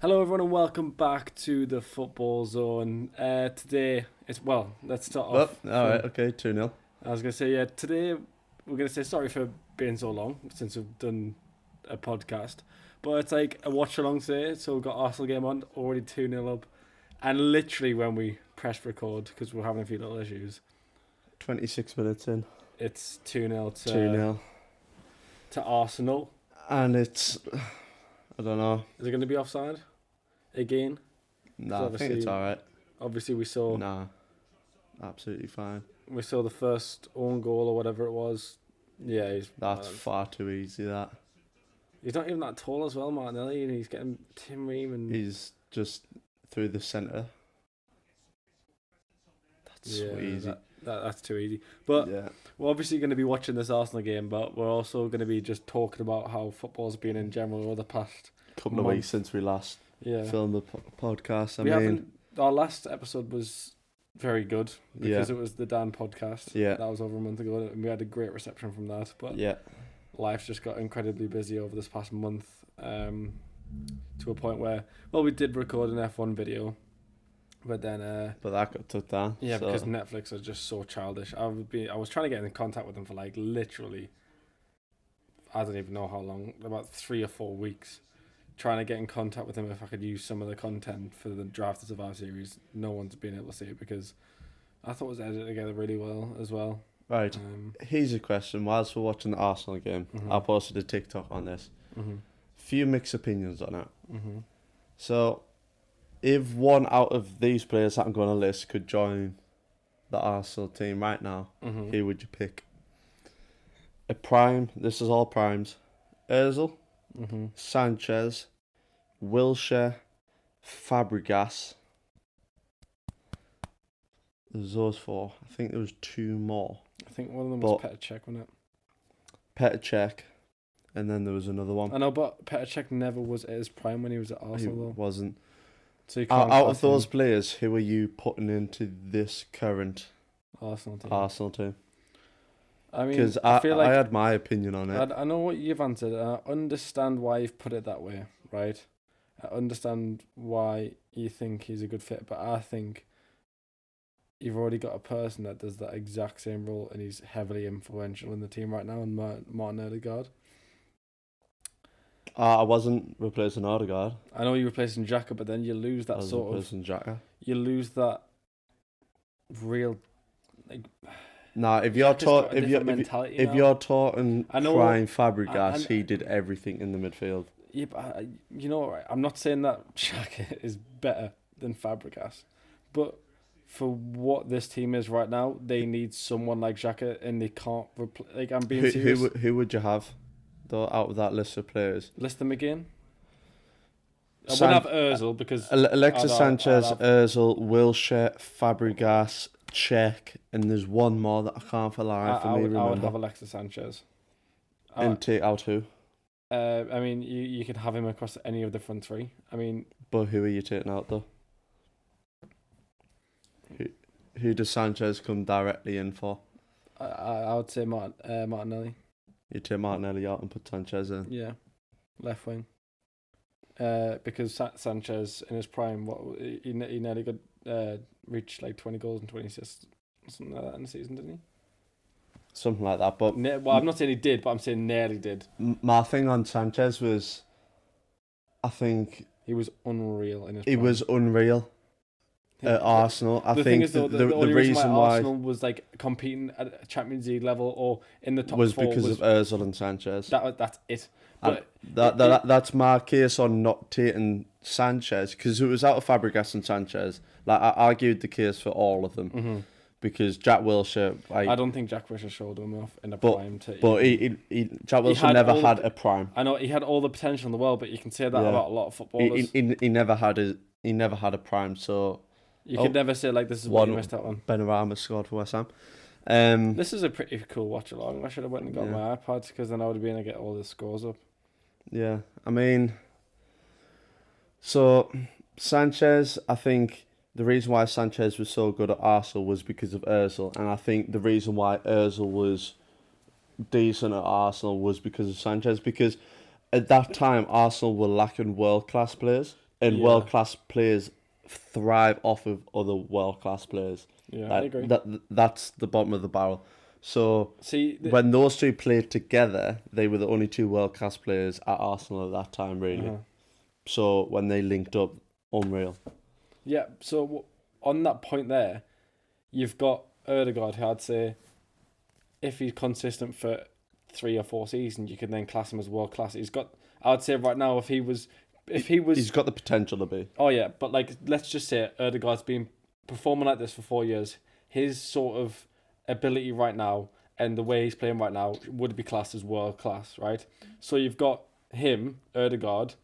Hello, everyone, and welcome back to the Football Zone. Today, let's start Well, off. all right, okay, 2-0. I was going to say, today we're going to say sorry for being so long since we've done a podcast. But it's like a watch along today, so we've got Arsenal game on, already 2-0 up. And literally when we press record, because we're having a few little issues, 26 minutes in, it's 2-0 2-0. to Arsenal. And it's, I don't know. Is it going to be offside again? Nah, I think it's all right. Obviously, we saw Nah, absolutely fine. the first own goal or whatever it was. Yeah, That's far too easy, that. He's not even that tall as well, Martinelli, and he's getting Tim Ream and He's just through the centre. That's so easy. That's too easy. But yeah. we're obviously going to be watching this Arsenal game, but we're also going to be just talking about how football's been in general over the past Couple of weeks since we last filmed the podcast. Our last episode was very good because it was the Dan podcast. Yeah. That was over a month ago, and we had a great reception from that. But life's just got incredibly busy over this past month, to a point where, we did record an F1 video, but then but that got took down. Yeah, because Netflix are just so childish. I was trying to get in contact with them for like literally, I don't even know how long, about 3 or 4 weeks, trying to get in contact with them if I could use some of the content for the Drive to Survive series. No one's been able to see it because I thought it was edited together really well as well. Right. Here's a question. Whilst we're watching the Arsenal game, I posted a TikTok on this. Few mixed opinions on it. So, if one out of these players that I'm going to list could join the Arsenal team right now, who would you pick? A prime, this is all primes. Ozil, Sanchez, Wilshere, Fabregas. There's those 4. I think there was 2 more. I think one of them was Petr Cech, wasn't it? Petr Cech, and then there was another one. I know, but Petr Cech never was at his prime when he was at Arsenal, though. He wasn't. So you can't out of those players, who are you putting into this current Arsenal team? I mean, because I feel like I had my opinion on it. I know what you've answered. And I understand why you've put it that way, right? I understand why you think he's a good fit, but I think you've already got a person that does that exact same role, and he's heavily influential in the team right now, and Martin Odegaard. I wasn't replacing Odegaard. I know you're replacing Xhaka, but then you lose that you lose that real, like. Nah, if you're talking prime Fabregas, he did everything in the midfield. Yeah, but you know what? Right? I'm not saying that Xhaka is better than Fabregas, but for what this team is right now, they need someone like Xhaka, and they can't replace. Like, I'm being serious. Who would you have, though, out of that list of players? List them again. I wouldn't have Ozil because Alexis Sanchez, Ozil, Wilshere, Fabregas, Cech, and there's one more that I can't for life for me remember. I would have Alexis Sanchez. And take out who? I mean, you can have him across any of the front 3. I mean, but who are you taking out though? Who does Sanchez come directly in for? I would say Martinelli. You take Martinelli out and put Sanchez in. Yeah, left wing. Because Sanchez in his prime, he nearly got reached like 20 goals and 20 assists, something like that in the season, didn't he? Something like that, but I'm not saying he did, but I'm saying nearly did. My thing on Sanchez was, I think he was unreal in his prime. He was unreal at Arsenal. I think the only reason why Arsenal was like competing at a Champions League level or in the top 4 was because of Ozil and Sanchez. That's it. But that's my case on not taking Sanchez, because it was out of Fabregas and Sanchez. Like, I argued the case for all of them, because Jack Wilshere. I don't think Jack Wilshere showed him enough in a prime. But Jack Wilshere never had a prime. I know he had all the potential in the world, but you can say that about a lot of footballers. He never had a prime. So you could never say like this is what you missed out on. Benrahma scored for West Ham. This is a pretty cool watch along. I should have went and got my iPad, because then I would have been able to get all the scores up. Yeah, I mean, so Sanchez, I think the reason why Sanchez was so good at Arsenal was because of Ozil, and I think the reason why Ozil was decent at Arsenal was because of Sanchez, because at that time Arsenal were lacking world-class players. and Yeah. world class players thrive off of other world class players. Yeah, I Like, agree. that's the bottom of the barrel. So See, when those two played together, they were the only two world class players at Arsenal at that time, really. uh-huh. So when they linked up, unreal. Yeah, so on that point there, you've got Ødegaard, who I'd say, if he's consistent for 3 or 4 seasons, you can then class him as world class. I'd say right now, if he was, He's got the potential to be. oh yeah, but like let's just say Ødegaard's been performing like this for 4 years. His sort of ability right now and the way he's playing right now would be classed as world class, right? So you've got him, Ødegaard,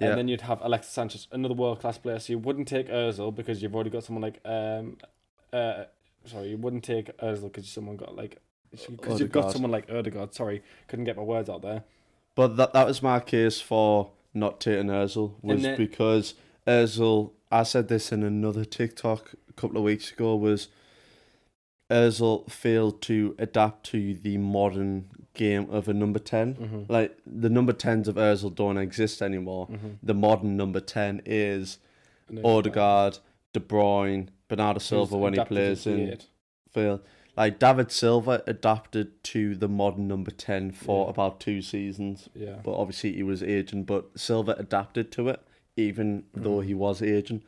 Yeah. and then you'd have Alexis Sanchez, another world class player. So you wouldn't take Özil because you've already got someone like sorry, you wouldn't take Özil because you've got Ødegaard. someone like Ødegaard. Sorry, couldn't get my words out there. But that was my case for not taking Özil, was And then- because Özil, I said this in another TikTok a couple of weeks ago, was Özil failed to adapt to the modern game of a number 10. Mm-hmm. Like, the number 10s of Özil don't exist anymore. Mm-hmm. The modern number 10 is Odegaard, De Bruyne, Bernardo Silva when he plays in field. Like, David Silva adapted to the modern number 10 for Yeah. about 2 seasons. Yeah. But obviously he was aging. But Silva adapted to it, even though he was aging.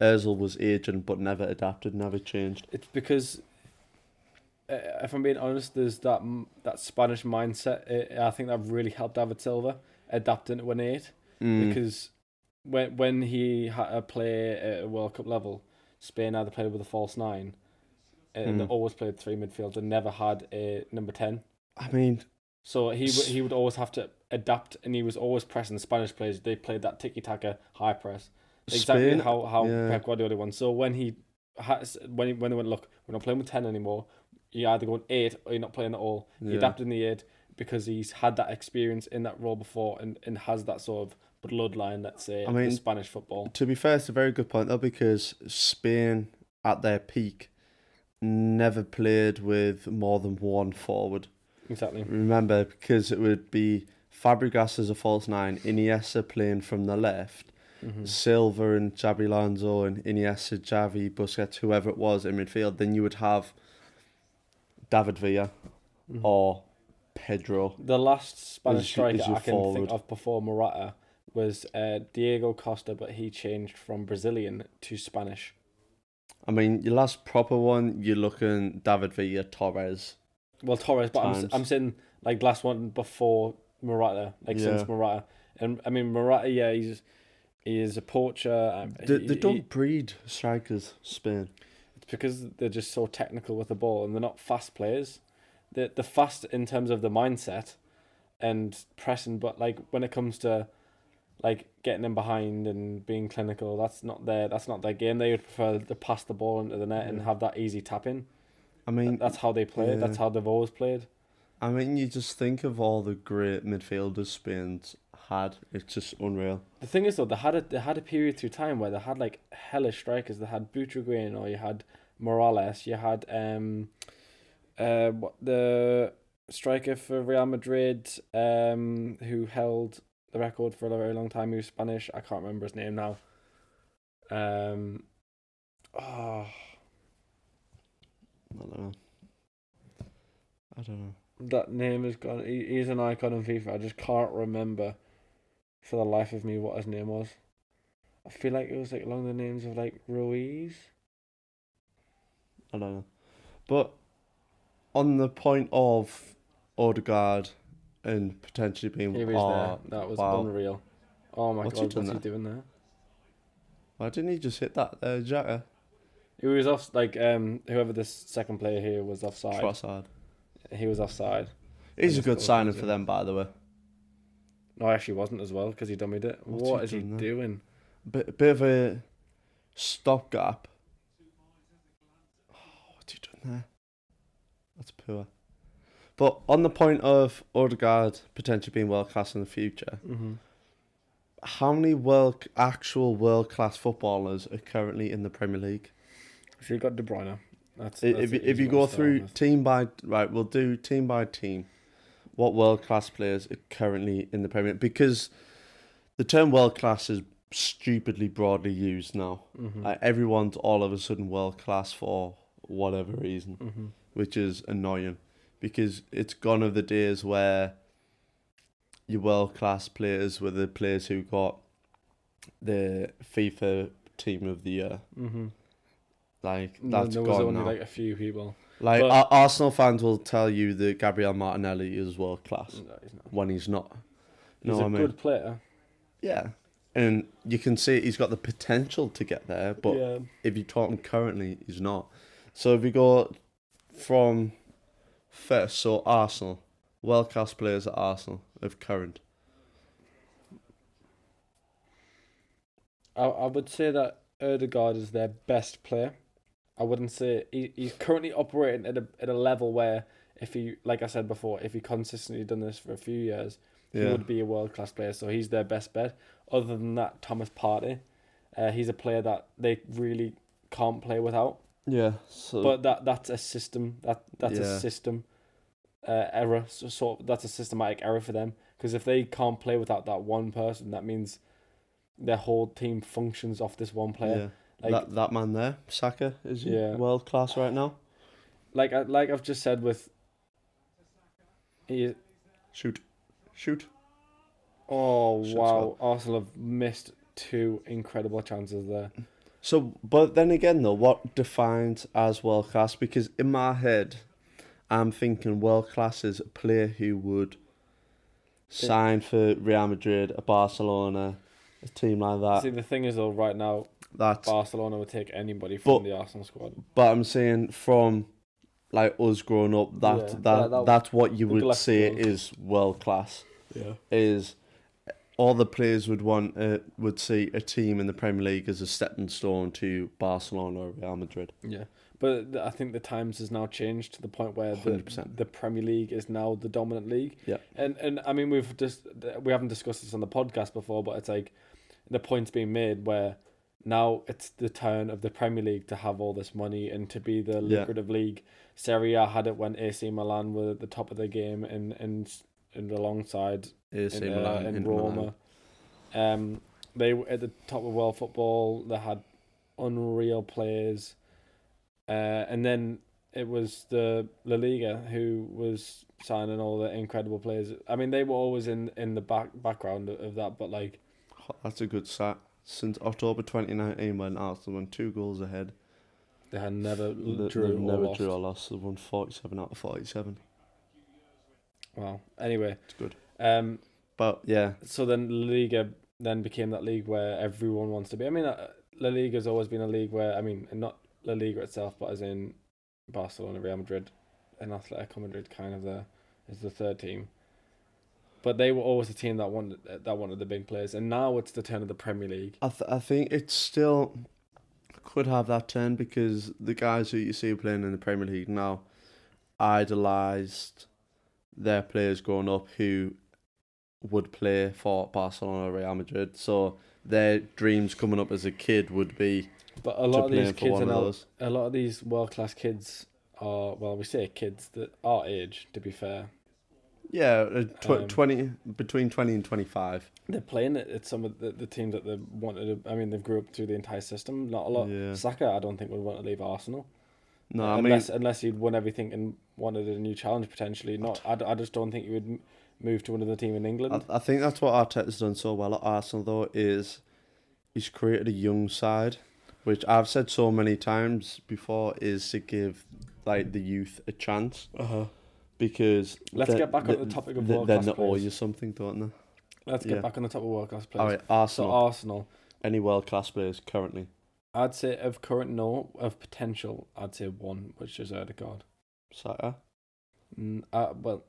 Özil was aging, but never adapted, never changed. It's because, if I'm being honest, there's that Spanish mindset. I think that really helped David Silva adapting to an 8 because when he had to play at a World Cup level, Spain either played with a false 9, and they always played 3 midfield and never had a number 10. I mean, So he would always have to adapt, and he was always pressing. The Spanish players, they played that tiki taka high press, exactly Spain, how yeah. Pep Guardiola won. So when they went, look, we're not playing with 10 anymore. You're either going 8 or you're not playing at all. He Yeah. adapted in the 8 because he's had that experience in that role before and has that sort of bloodline, let's say, I mean, in Spanish football. to be fair, it's a very good point though, because Spain at their peak never played with more than one forward. Exactly. Remember, because it would be Fabregas as a false 9, Iniesta playing from the left, Silva and Xabi Alonso and Iniesta, Xavi, Busquets, whoever it was in midfield. Then you would have David Villa or Pedro. The last Spanish As striker your I can forward. think of before Morata was Diego Costa, but he changed from Brazilian to Spanish. I mean, your last proper one, you're looking David Villa, Torres. Well, Torres, but Times. I'm saying like last one before Morata, since Morata. And I mean Morata, yeah, he is a poacher. They don't breed strikers, Spain. It's because they're just so technical with the ball and they're not fast players. They're fast in terms of the mindset and pressing, but like when it comes to like getting in behind and being clinical, that's not their game. They would prefer to pass the ball into the net and have that easy tap in. I mean, That's how they play. yeah. That's how they've always played. I mean, you just think of all the great midfielders Spain's had. It's just unreal. The thing is though, they had a period through time where they had like hellish strikers. They had Butragueño, or you had Morales, you had the striker for Real Madrid, who held the record for a very long time. He was Spanish. I can't remember his name now. I don't know. That name is gone. He's an icon in FIFA. I just can't remember for the life of me what his name was. I feel like it was like along the names of like Ruiz. I don't know. But on the point of Odegaard and potentially being... He was there. That was unreal. Oh my What's god, he done what's he there? doing there? Why didn't he just hit that Xhaka? He was off, like, whoever this second player here was offside. Trossard. He was offside. He's a just good goes signing into for it. them, by the way. No, actually wasn't as well, because he dummied it. What's What he is he done there? doing? Bit of a stopgap. Oh, what's he doing there? That's poor. But on the point of Odegaard potentially being world class in the future, how many actual world class footballers are currently in the Premier League? So you got De Bruyne. That's If you go through team by we'll do team by team. What world class players are currently in the Premier League? Because the term world class is stupidly broadly used now. Mm-hmm. Like, everyone's all of a sudden world class for whatever reason, Mm-hmm. which is annoying because it's gone of the days where your world class players were the players who got the FIFA Team of the Year. Mm-hmm. Like, And that's there was gone only now. like a few people. Like, But- Arsenal fans will tell you that Gabriel Martinelli is world class No, he's not. when he's not. You He's know a what I mean? good player. Yeah. And you can see he's got the potential to get there, but yeah. if you're talking currently, he's not. So if we go from first, so Arsenal, world class players at Arsenal of current. I would say that Ødegaard is their best player. I wouldn't say he's currently operating at a level where if he, like I said before, if he consistently done this for a few years, he would be a world class player. So he's their best bet. Other than that, Thomas Partey, he's a player that they really can't play without. Yeah. So But that's a system that's a system error. So that's a systematic error for them because if they can't play without that one person, that means their whole team functions off this one player. yeah. Like that man there, Saka, is he Yeah. world class right now? like I've just said with he. Shoot. Oh Should wow! well. Arsenal have missed two incredible chances there. So, but then again, though, what defines as world class? Because in my head, I'm thinking world class is a player who would sign for Real Madrid, a Barcelona, a team like that. See, the thing is though, right now That's. Barcelona would take anybody from But- the Arsenal squad. But I'm saying from like us growing up, that's what you the would Galacticos. say is world class. Yeah. Is all the players would see a team in the Premier League as a stepping stone to Barcelona or Real Madrid. Yeah, but I think the times has now changed to the point where the 100%. Premier League is now the dominant league. Yeah. And I mean we haven't discussed this on the podcast before, but it's like the point's being made where now it's the turn of the Premier League to have all this money and to be the lucrative league. Serie A had it when AC Milan were at the top of the game and alongside AC in, Milan, in Inter Roma. Milan. They were at the top of world football. They had unreal players, and then it was the La Liga who was signing all the incredible players. I mean, they were always in the background of that, but like That's a good stat. Since October 2019, when Arsenal went 2 goals ahead, they had never they drew never or lost. drew or lost. They won 47 out of 47. Wow. Anyway, It's good. But yeah, so then La Liga then became that league where everyone wants to be. I mean, La Liga's always been a league where, I mean, not La Liga itself, but as in Barcelona, Real Madrid, and Atletico Madrid kind of is the third team. But they were always the team that wanted the big players, and now it's the turn of the Premier League. I think it still could have that turn because the guys who you see playing in the Premier League now idolised their players growing up who would play for Barcelona or Real Madrid. So their dreams coming up as a kid would be But a lot of these for kids one are of now, those. a lot of these world class kids are, well, we say kids that our age, to be fair. Yeah, Um, 20 between 20 and 25. They're playing it at some of the teams that they wanted to, I mean, they've grew up through the entire system. Not a lot. Yeah. Saka, I don't think would want to leave Arsenal. No, I mean, unless he'd won everything and wanted a new challenge potentially. Not, I just don't think he would move to another team in England. I think that's what Arteta's done so well at Arsenal, though, is he's created a young side, which I've said so many times before, is to give like the youth a chance. Because Let's get back on the topic of world then class they owe players. you something, don't they? Let's get back on the top of world class players. All right, So Arsenal. Arsenal, Any world class players currently? I'd say of current no, of potential, I'd say one, which is Ødegaard. Saka. Well,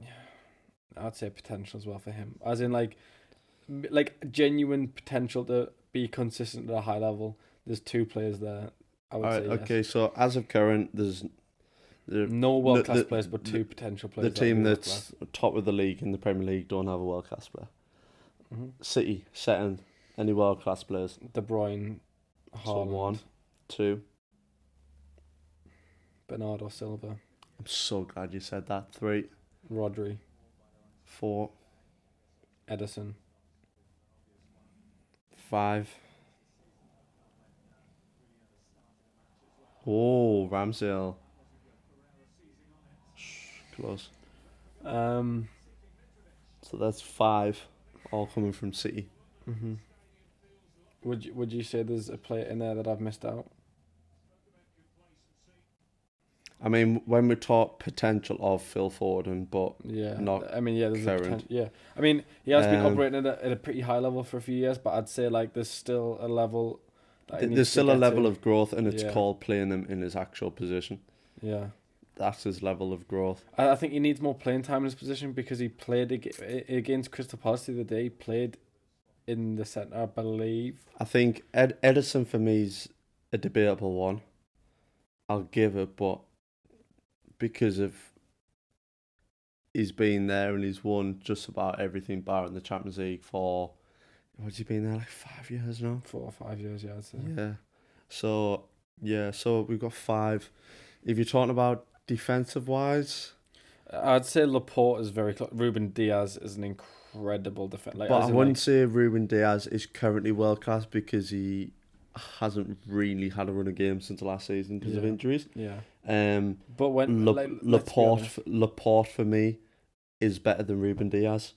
I'd say potential as well for him, as in like genuine potential to be consistent at a high level. There's two players there. I would say yes. Okay, so as of current, there's No world class the- players, but two potential the players. team that's top of the league in the Premier League don't have a world class player. City, second. Any world class players? De Bruyne, So Haaland, 1, 2. Bernardo Silva, I'm so glad you said that. 3, Rodri, 4, Edison, 5. Oh, Ramsdale. Close. Um, So that's 5, all coming from City. mhm. Would you say there's a player in there that I've missed out? I mean, when we talk potential of Phil Foden, but Yeah, not I mean, yeah, there's a current. potential. Yeah, I mean, he has been Um, operating at a pretty high level for a few years, but I'd say like there's still a level that he needs There's to still a get level to. of growth, and it's Yeah. called playing him in his actual position. Yeah, That's his level of growth. I think he needs more playing time in his position because he played against Crystal Palace the other day. He played in the centre, I believe. I think Edison for me is a debatable one. I'll give it, but because of he's been there and he's won just about everything bar in the Champions League for, what's he been there, like 5 years now? 4 or 5 years, yeah, I'd say. Yeah. So we've got 5. If you're talking about defensive wise, I'd say Laporte is very close. Ruben Diaz is an incredible defender. Like, but as I in, wouldn't like, say Ruben Diaz is currently world class because he hasn't really had a run of games since last season because of Yeah. injuries. yeah. Um, But when let's be honest. Laporte for me is better than Ruben Diaz.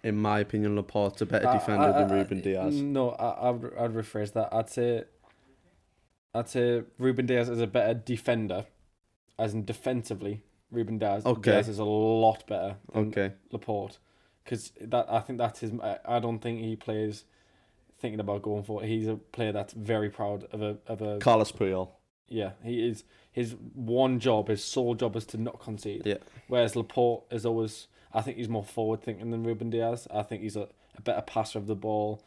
In my opinion, Laporte's a better defender than Ruben Diaz. No, I'd rephrase that. I'd say Ruben Diaz is a better defender, as in defensively. Ruben Diaz Okay. is a lot better than Okay. Laporte, because I think that's his. I don't think he plays thinking about going for it. He's a player that's very proud of a. Carlos Puyol. Yeah, he is. His one job, his sole job, is to not concede. Yeah. Whereas Laporte is always. I think he's more forward thinking than Ruben Diaz. I think he's a better passer of the ball.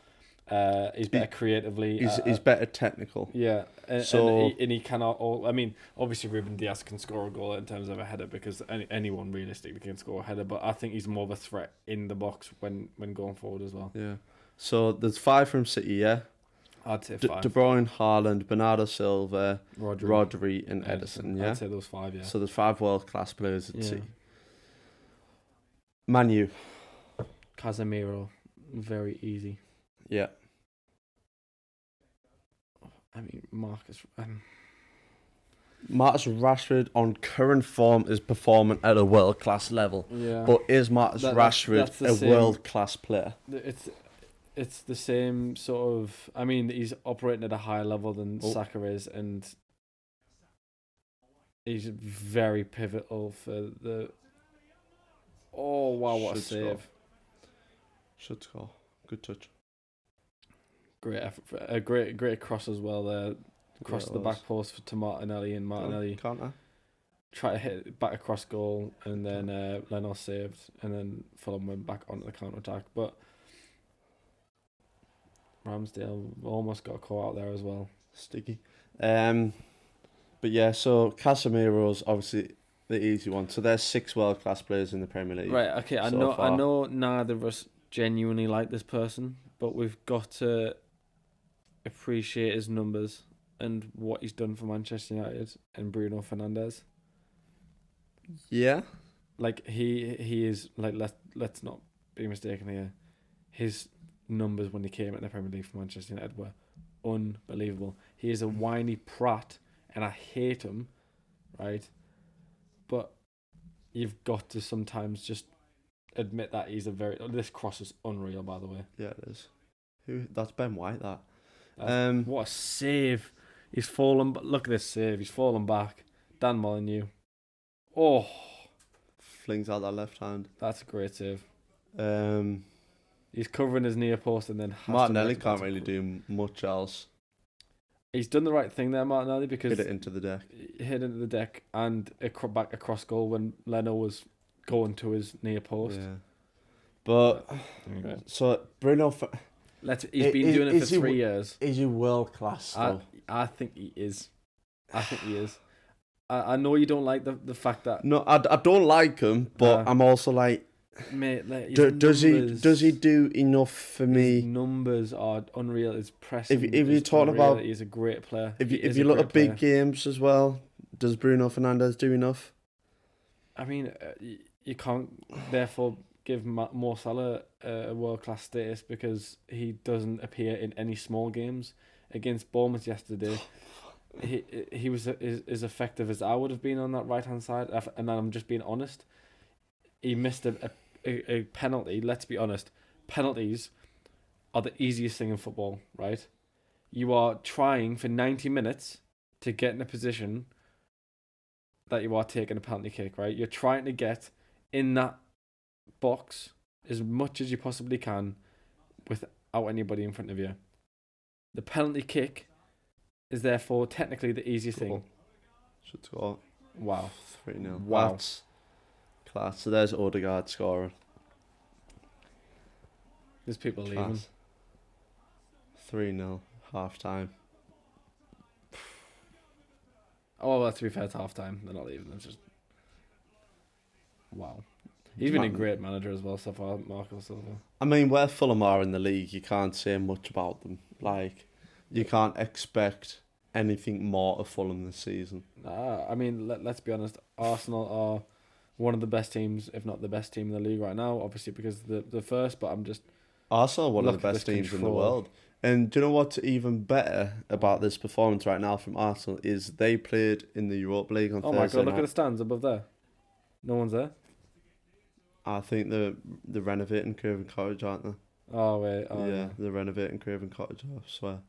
He's better creatively. He's better technical. Yeah, So- and he cannot. I mean, obviously Ruben Diaz can score a goal in terms of a header because anyone realistically can score a header. But I think he's more of a threat in the box when going forward as well. Yeah. So there's 5 from City, yeah? I'd say De 5. Bruyne, Haaland, Bernardo Silva, Rodri, Rodri and Edison, yeah? I'd say those 5. Yeah. So there's 5 world-class players at Yeah. City. Man U. Casemiro, very easy. Yeah. I mean, Marcus. Marcus Rashford on current form is performing at a world-class level. Yeah. But is Marcus That's Rashford the a same- world-class player? It's the same sort of. I mean, he's operating at a higher level than Oh. Saka is, and he's very pivotal for the. Oh wow! What a Should score. save! Should score. Good touch. Great effort! A great cross as well there. Across Yeah, it the was. back post to Martinelli, and Martinelli Counter. tried to hit it back across goal, and then Leno saved, and then Fulham went back onto the counter attack. But Ramsdale almost got caught out there as well. Sticky. But yeah, so Casemiro's obviously the easy one. So there's 6 world-class players in the Premier League. Right. Okay. I so I far. know neither of us genuinely like this person, but we've got to appreciate his numbers and what he's done for Manchester United and Bruno Fernandes. Yeah. Like he is like let's not be mistaken here. His numbers when he came in the Premier League for Manchester United were unbelievable. He is a whiny prat, and I hate him, right? But you've got to sometimes just admit that he's a very. This cross is unreal, by the way. Yeah, it is. That's Ben White, that. What a save! He's fallen. Look at this save. He's fallen back. Dan Molyneux. Oh, Flings out that left hand. that's a great save. Um, He's covering his near post and then has Martinelli to can't really do much else. He's done the right thing there, Martinelli, because Hit it into the deck. he hit into the deck and back across goal when Leno was going to his near post. Yeah. But Okay. so Bruno, He's been doing it for is he 3 years. is he world class though? I think he is. I think he is. I know you don't like the fact that, No, I don't like him, but I'm also like, mate. Like, does he do enough for His me? numbers are unreal. His pressing. If you're is talking unreal. about- he's a great player. If He you, is if you a look great at big player. games as well, does Bruno Fernandes do enough? I mean, you can't therefore give Mo Salah a world class status because he doesn't appear in any small games, against Bournemouth yesterday. He was as effective as I would have been on that right hand side, and I'm just being honest. He missed a penalty. Let's be honest, penalties are the easiest thing in football, right? You are trying for 90 minutes to get in a position that you are taking a penalty kick, right? You're trying to get in that box as much as you possibly can without anybody in front of you. The penalty kick is therefore technically the easiest thing. Should score. Wow. 3-0. Wow. That's class. So there's Odegaard scoring. There's people Class. leaving. 3-0. Half time. Oh, well, to be fair, it's half time. They're not leaving. It's just wow. He's been a great manager as well so far, Marco Silva. I mean, where Fulham are in the league, you can't say much about them. Like, you can't expect anything more of Fulham this season. I mean, let's be honest. Arsenal are one of the best teams, if not the best team in the league right now. Obviously, because the first, but I'm just Arsenal are one of the best teams in the world. And do you know what's even better about this performance right now from Arsenal is they played in the Europa League on Thursday my God, look night. at the stands above there. No one's there. I think they're renovating Craven Cottage, aren't they? Oh, wait. Oh, yeah, they're renovating Craven Cottage, I swear.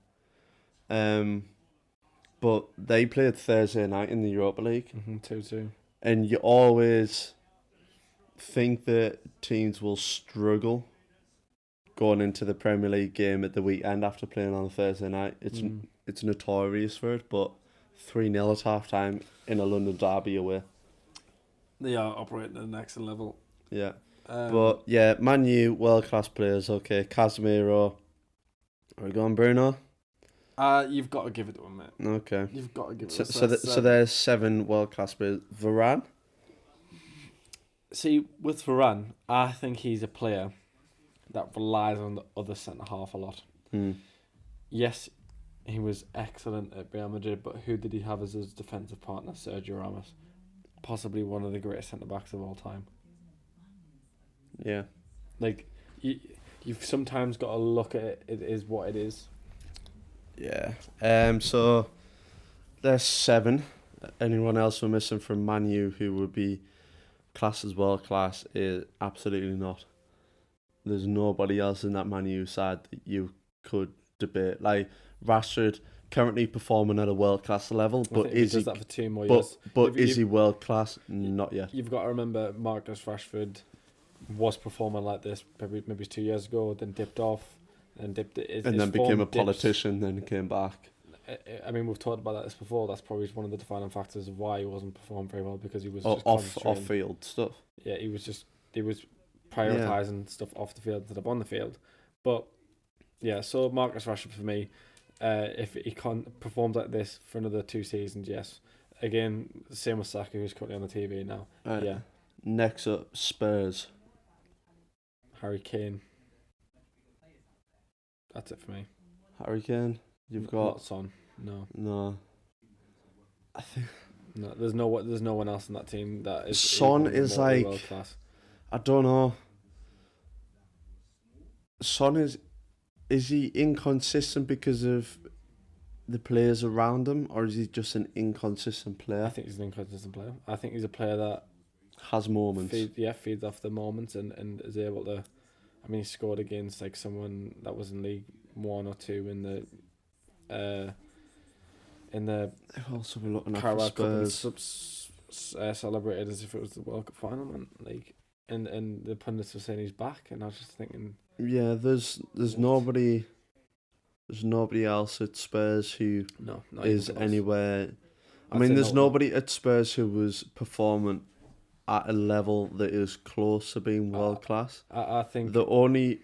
But they played Thursday night in the Europa League. 2-2. And you always think that teams will struggle going into the Premier League game at the weekend after playing on a Thursday night. It's notorious for it, but 3-0 at half time in a London derby away. They are operating at an excellent level. Yeah. But yeah, Man U, world class players, okay. Casemiro. Are we going Bruno? You've got to give it to him, mate. Okay. You've got to give it to him. So there's 7 world class players. Varane? See, with Varane, I think he's a player that relies on the other centre half a lot. Yes, he was excellent at Real Madrid, but who did he have as his defensive partner? Sergio Ramos, possibly one of the greatest centre backs of all time. Yeah, like you've sometimes got to look at it. It is what it is. Yeah. So there's 7. Anyone else we're missing from Man U who would be classed as world class? Is absolutely not. There's nobody else in that Man U side that you could debate. Like Rashford currently performing at a world class level, but is he? That for 2 more years. But is he world class? Not yet. You've got to remember Marcus Rashford was performing like this maybe 2 years ago, then dipped off, and then became a politician, then came back. I mean, we've talked about this before. That's probably one of the defining factors of why he wasn't performing very well, because he was just off field stuff. Yeah, he was prioritising stuff off the field instead of on the field. But yeah, so Marcus Rashford for me, if he can't perform like this for another 2 seasons, yes. Again, same with Saka, who's currently on the TV now. Yeah. Next up, Spurs. Harry Kane. That's it for me. Harry Kane. You've got not Son. No. I think no. There's no one else in that team that is. Son is like world class. I don't know. Son is he inconsistent because of the players around him, or is he just an inconsistent player? I think he's an inconsistent player. I think he's a player that has moments. Feeds off the moments and is able to. I mean, he scored against like someone that was in League 1 or 2 in the. Also, we're looking at Carabao Spurs. Cup celebrated as if it was the World Cup final, man. Like, and the pundits were saying he's back, and I was just thinking. Yeah, there's nobody. There's nobody else at Spurs who is anywhere. I mean, there's nobody at Spurs who was performing at a level that is close to being world class. I think the only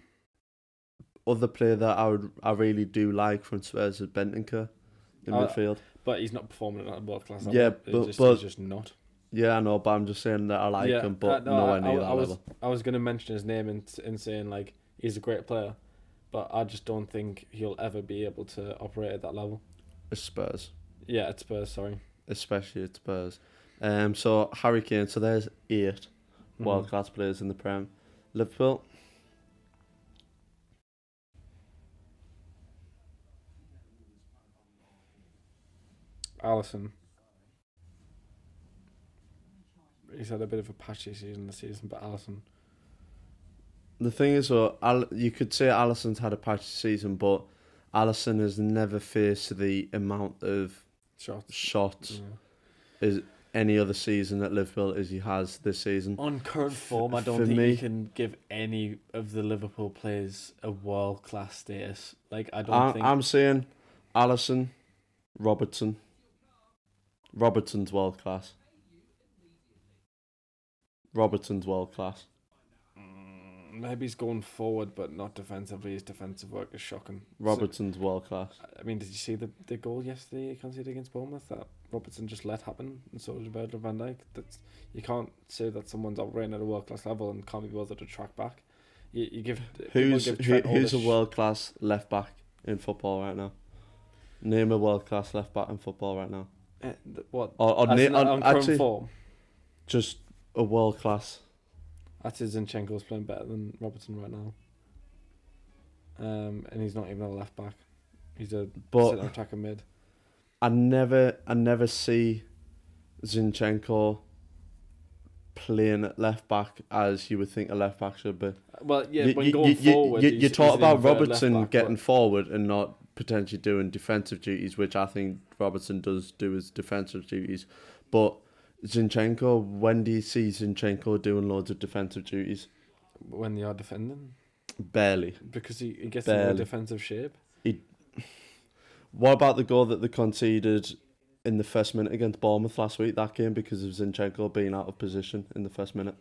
other player that I really do like from Spurs is Bentancur in midfield. But he's not performing at a world class level. Yeah, he's just not. Yeah, I know, but I'm just saying that I like him, but nowhere near that level. I was going to mention his name in saying like he's a great player, but I just don't think he'll ever be able to operate at that level. At Spurs. Yeah, at Spurs, sorry. Especially at Spurs. So Harry Kane, so there's 8 world class players in the Prem. Liverpool. Alisson. He's had a bit of a patchy season this season, but Alisson. The thing is, you could say Alisson's had a patchy season, but Alisson has never faced the amount of shots as any other season at Liverpool as he has this season. On current form, I don't think you can give any of the Liverpool players a world-class status. Like, I'm saying Alisson, Robertson. Robertson's world-class. Maybe he's going forward, but not defensively. His defensive work is shocking. Robertson's world-class. I mean, did you see the goal yesterday he conceded against Bournemouth that Robertson just let happen, and so did Virgil van Dijk? You can't say that someone's operating at a world-class level and can't be bothered to track back. You give who's a world-class left-back in football right now? Name a world-class left-back in football right now. What? On current form? Just a world-class. Actually, Zinchenko's playing better than Robertson right now. And he's not even a left back. He's a centre attacker mid. I never see Zinchenko playing at left back as you would think a left back should be. Well, yeah, when going forward, you talk about Robertson getting forward and not potentially doing defensive duties, which I think Robertson does do his defensive duties, but Zinchenko, when do you see Zinchenko doing loads of defensive duties? When they are defending? Barely. Because he gets in a defensive shape. What about the goal that they conceded in the first minute against Bournemouth last week, that game, because of Zinchenko being out of position in the first minute?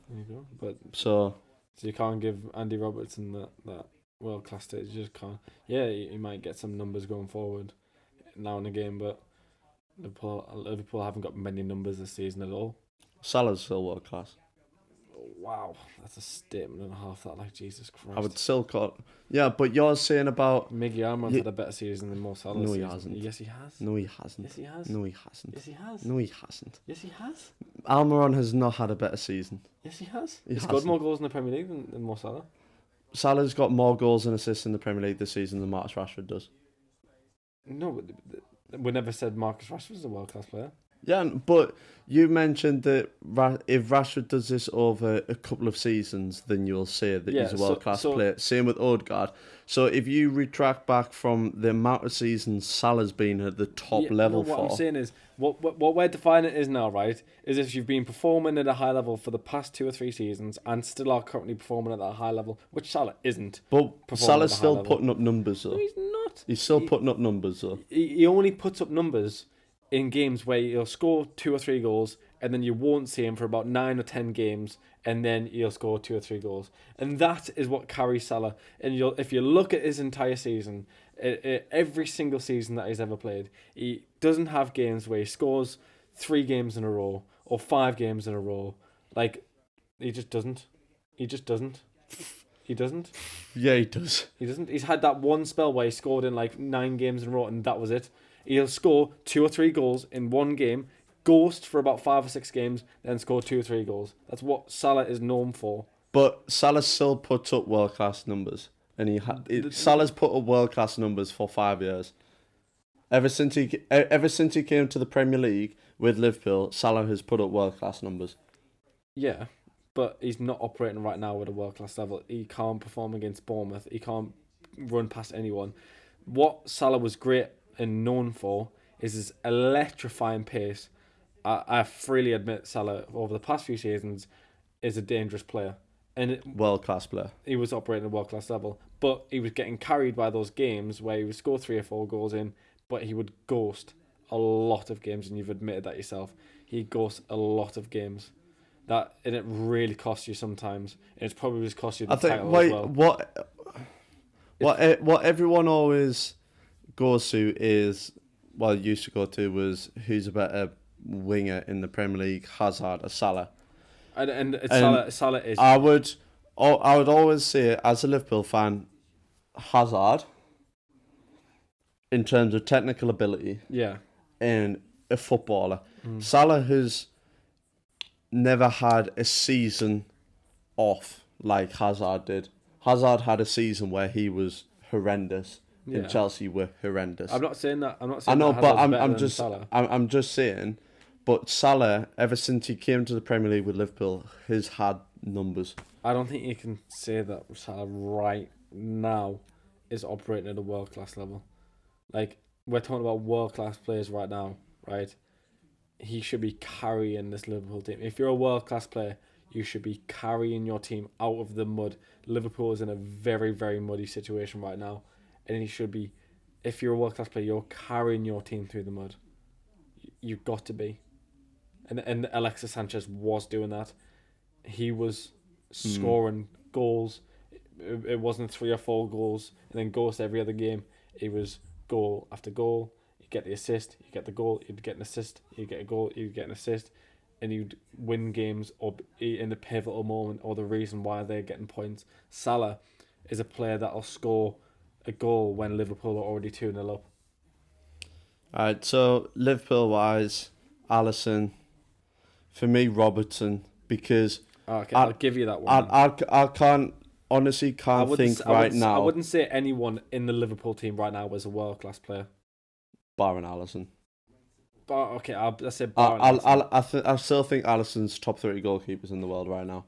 There you go. But So you can't give Andy Robertson that world-class stage. You just can't. Yeah, he might get some numbers going forward now and again, but Liverpool haven't got many numbers this season at all. Salah's still world class. Wow, that's a statement and a half. That, like, Jesus Christ. I would still call. Yeah, but you're saying about Miggy Armand's had a better season than Mo Salah. No, he hasn't. Yes, he has. No, he hasn't. Yes, he has. No, he hasn't. Yes, he has. No, he hasn't. Yes, he has. Almiron has not had a better season. Yes, he has. He He's got more goals in the Premier League than Mo Salah. Salah's got more goals and assists in the Premier League this season than Marcus Rashford does. No, we never said Marcus Rashford's a world-class player. Yeah, but you mentioned that if Rashford does this over a couple of seasons, then you'll say that he's a world-class player. Same with Odegaard. So if you retract back from the amount of seasons Salah's been at the top level what I'm saying is, what we're defining is now, right, is if you've been performing at a high level for the past 2 or 3 seasons and still are currently performing at that high level, which Salah isn't. But Salah's still putting up numbers, though. No, he's not. He's still putting up numbers, though. He only puts up numbers in games where he'll score 2 or 3 goals, and then you won't see him for about 9 or 10 games, and then he'll score 2 or 3 goals. And that is what carries Salah. And if you look at his entire season, every single season that he's ever played, he doesn't have games where he scores 3 games in a row or 5 games in a row. Like, he just doesn't. He just doesn't. He doesn't. Yeah, he does. He doesn't. He's had that one spell where he scored in like 9 games in a row, and that was it. He'll score 2 or 3 goals in one game, ghost for about 5 or 6 games, then score 2 or 3 goals. That's what Salah is known for. But Salah still puts up world-class numbers. And Salah's put up world-class numbers for 5 years. Ever since he came to the Premier League with Liverpool, Salah has put up world-class numbers. Yeah, but he's not operating right now at a world-class level. He can't perform against Bournemouth. He can't run past anyone. What Salah was great and known for is his electrifying pace. I freely admit Salah over the past few seasons is a dangerous player, and world-class player. He was operating at a world-class level, but he was getting carried by those games where he would score 3 or 4 goals in, but he would ghost a lot of games, and you've admitted that yourself. He ghosts a lot of games. And it really costs you sometimes. And it's probably just cost you the title as well. What everyone always goes to is, used to go to, was who's a better winger in the Premier League, Hazard or Salah. And Salah is. I would always say, as a Liverpool fan, Hazard, in terms of technical ability, and a footballer. Salah has never had a season off like Hazard did. Hazard had a season where he was horrendous and Chelsea were horrendous. I'm not saying that. I'm not I saying know, that but Hazard's I'm better than Salah. I'm just saying. But Salah, ever since he came to the Premier League with Liverpool, has had numbers. I don't think you can say that Salah right now is operating at a world class level. Like, we're talking about world class players right now, right? He should be carrying this Liverpool team. If you're a world class player, you should be carrying your team out of the mud. Liverpool is in a very, very muddy situation right now, and he should be. If you're a world class player, you're carrying your team through the mud. You've got to be. And Alexis Sanchez was doing that. He was scoring goals. It wasn't 3 or 4 goals and then goals every other game. It was goal after goal. You get the assist, you get the goal, you'd get an assist, you get a goal, you'd get an assist, and you'd win games or in the pivotal moment or the reason why they're getting points. Salah is a player that'll score a goal when Liverpool are already 2-0 up. Alright, so Liverpool wise, Alisson, for me Robertson, because Okay, I'll give you that one. I can't think right now. I wouldn't say anyone in the Liverpool team right now was a world class player. Barring Alisson. But okay, I'll say barring Alisson. I still think Alisson's top 30 goalkeepers in the world right now.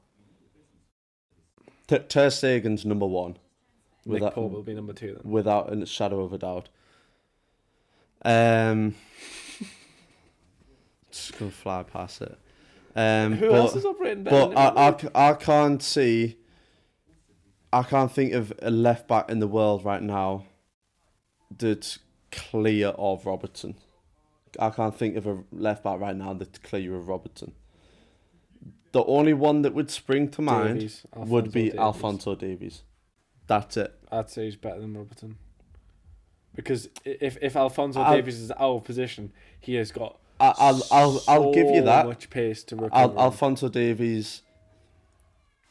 Ter Stegen's number 1. Nick Pope will be number 2 then. Without a shadow of a doubt. Just gonna fly past it. Who else is operating better? But I can't think of a left back in the world right now that's clear of Robertson. I can't think of a left back right now that's clear of Robertson. The only one that would spring to mind would be Alphonso Davies. That's it. I'd say he's better than Robertson. Because if Alphonso Davies is out of position, he has got I'll give you that. Much pace to recover. Alphonso Davies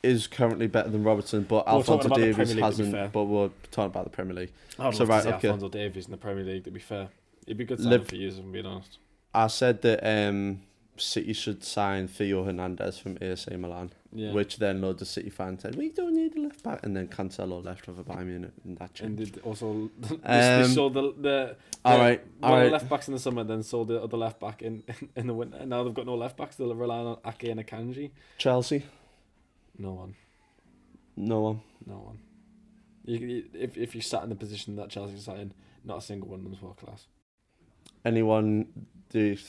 is currently better than Robertson, but Alphonso Davies hasn't. But we're talking about the Premier League. I'd love to see Alphonso Davies in the Premier League, to be fair. It'd be good signing for you, if I'm being honest. I said that City should sign Theo Hernandez from AC Milan, which then loads of City fans said, we don't need a left back, and then Cancelo left over Bayern Munich, and that changed. And also, they sold the left backs in the summer, then sold the other left back in the winter, and now they've got no left backs, they're relying on Ake and Akanji. Chelsea? No one. If you sat in the position that Chelsea sat in, not a single one of them is world class. Anyone that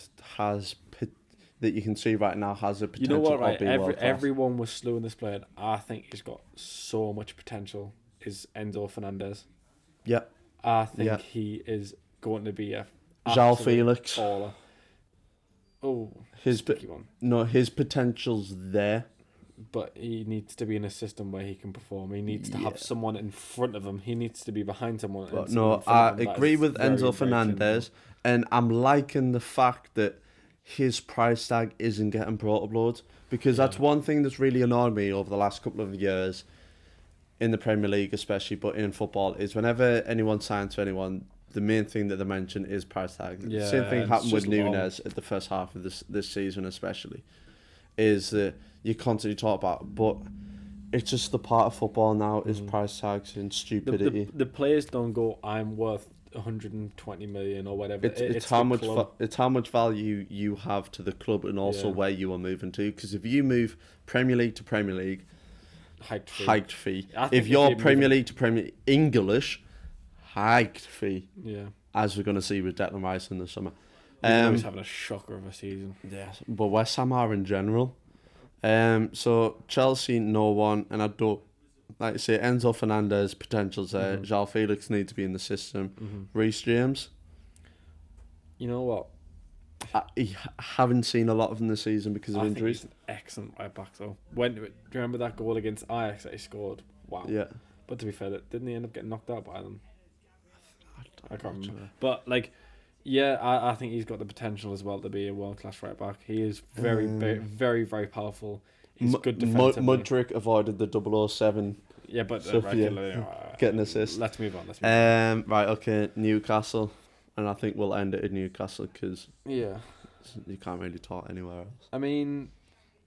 you can see right now has a potential. You know what, right? World class. Everyone was slew in this player. I think he's got so much potential. Is Enzo Fernandez? Yeah. I think he is going to be a João Felix. Baller. Oh, his potential's there. But he needs to be in a system where he can perform. He needs to have someone in front of him. He needs to be behind someone. But no, I agree with Enzo Fernandez, and I'm liking the fact that his price tag isn't getting brought up loads, because that's one thing that's really annoyed me over the last couple of years in the Premier League especially, but in football, is whenever anyone signs to anyone, the main thing that they mention is price tag. Yeah, same thing happened with Nunes at the first half of this season especially, is that you constantly talk about, but it's just the part of football now is price tags and stupidity. The players don't go, I'm worth 120 million or whatever. It's how much value you have to the club, and also where you are moving to. Because if you move Premier League to Premier League, hiked fee. If you're Premier League to Premier English, hiked fee. Yeah. As we're going to see with Declan Rice in the summer. He's having a shocker of a season. Yes, but West Ham are in general. So Chelsea, no one, and I don't, like I say, Enzo Fernandez, potential's there. João Felix needs to be in the system. Reece James. You know what? I haven't seen a lot of him this season because of injuries. He's an excellent right back though. Do you remember that goal against Ajax that he scored? Wow. Yeah. But to be fair, didn't he end up getting knocked out by them? I can't remember. But I think he's got the potential as well to be a world class right back. He is very, very, very powerful. He's good defensively. Mudryk avoided the 007. Yeah, but getting assist. Let's move on. Right, okay, Newcastle, and I think we'll end it at Newcastle because you can't really talk anywhere else. I mean,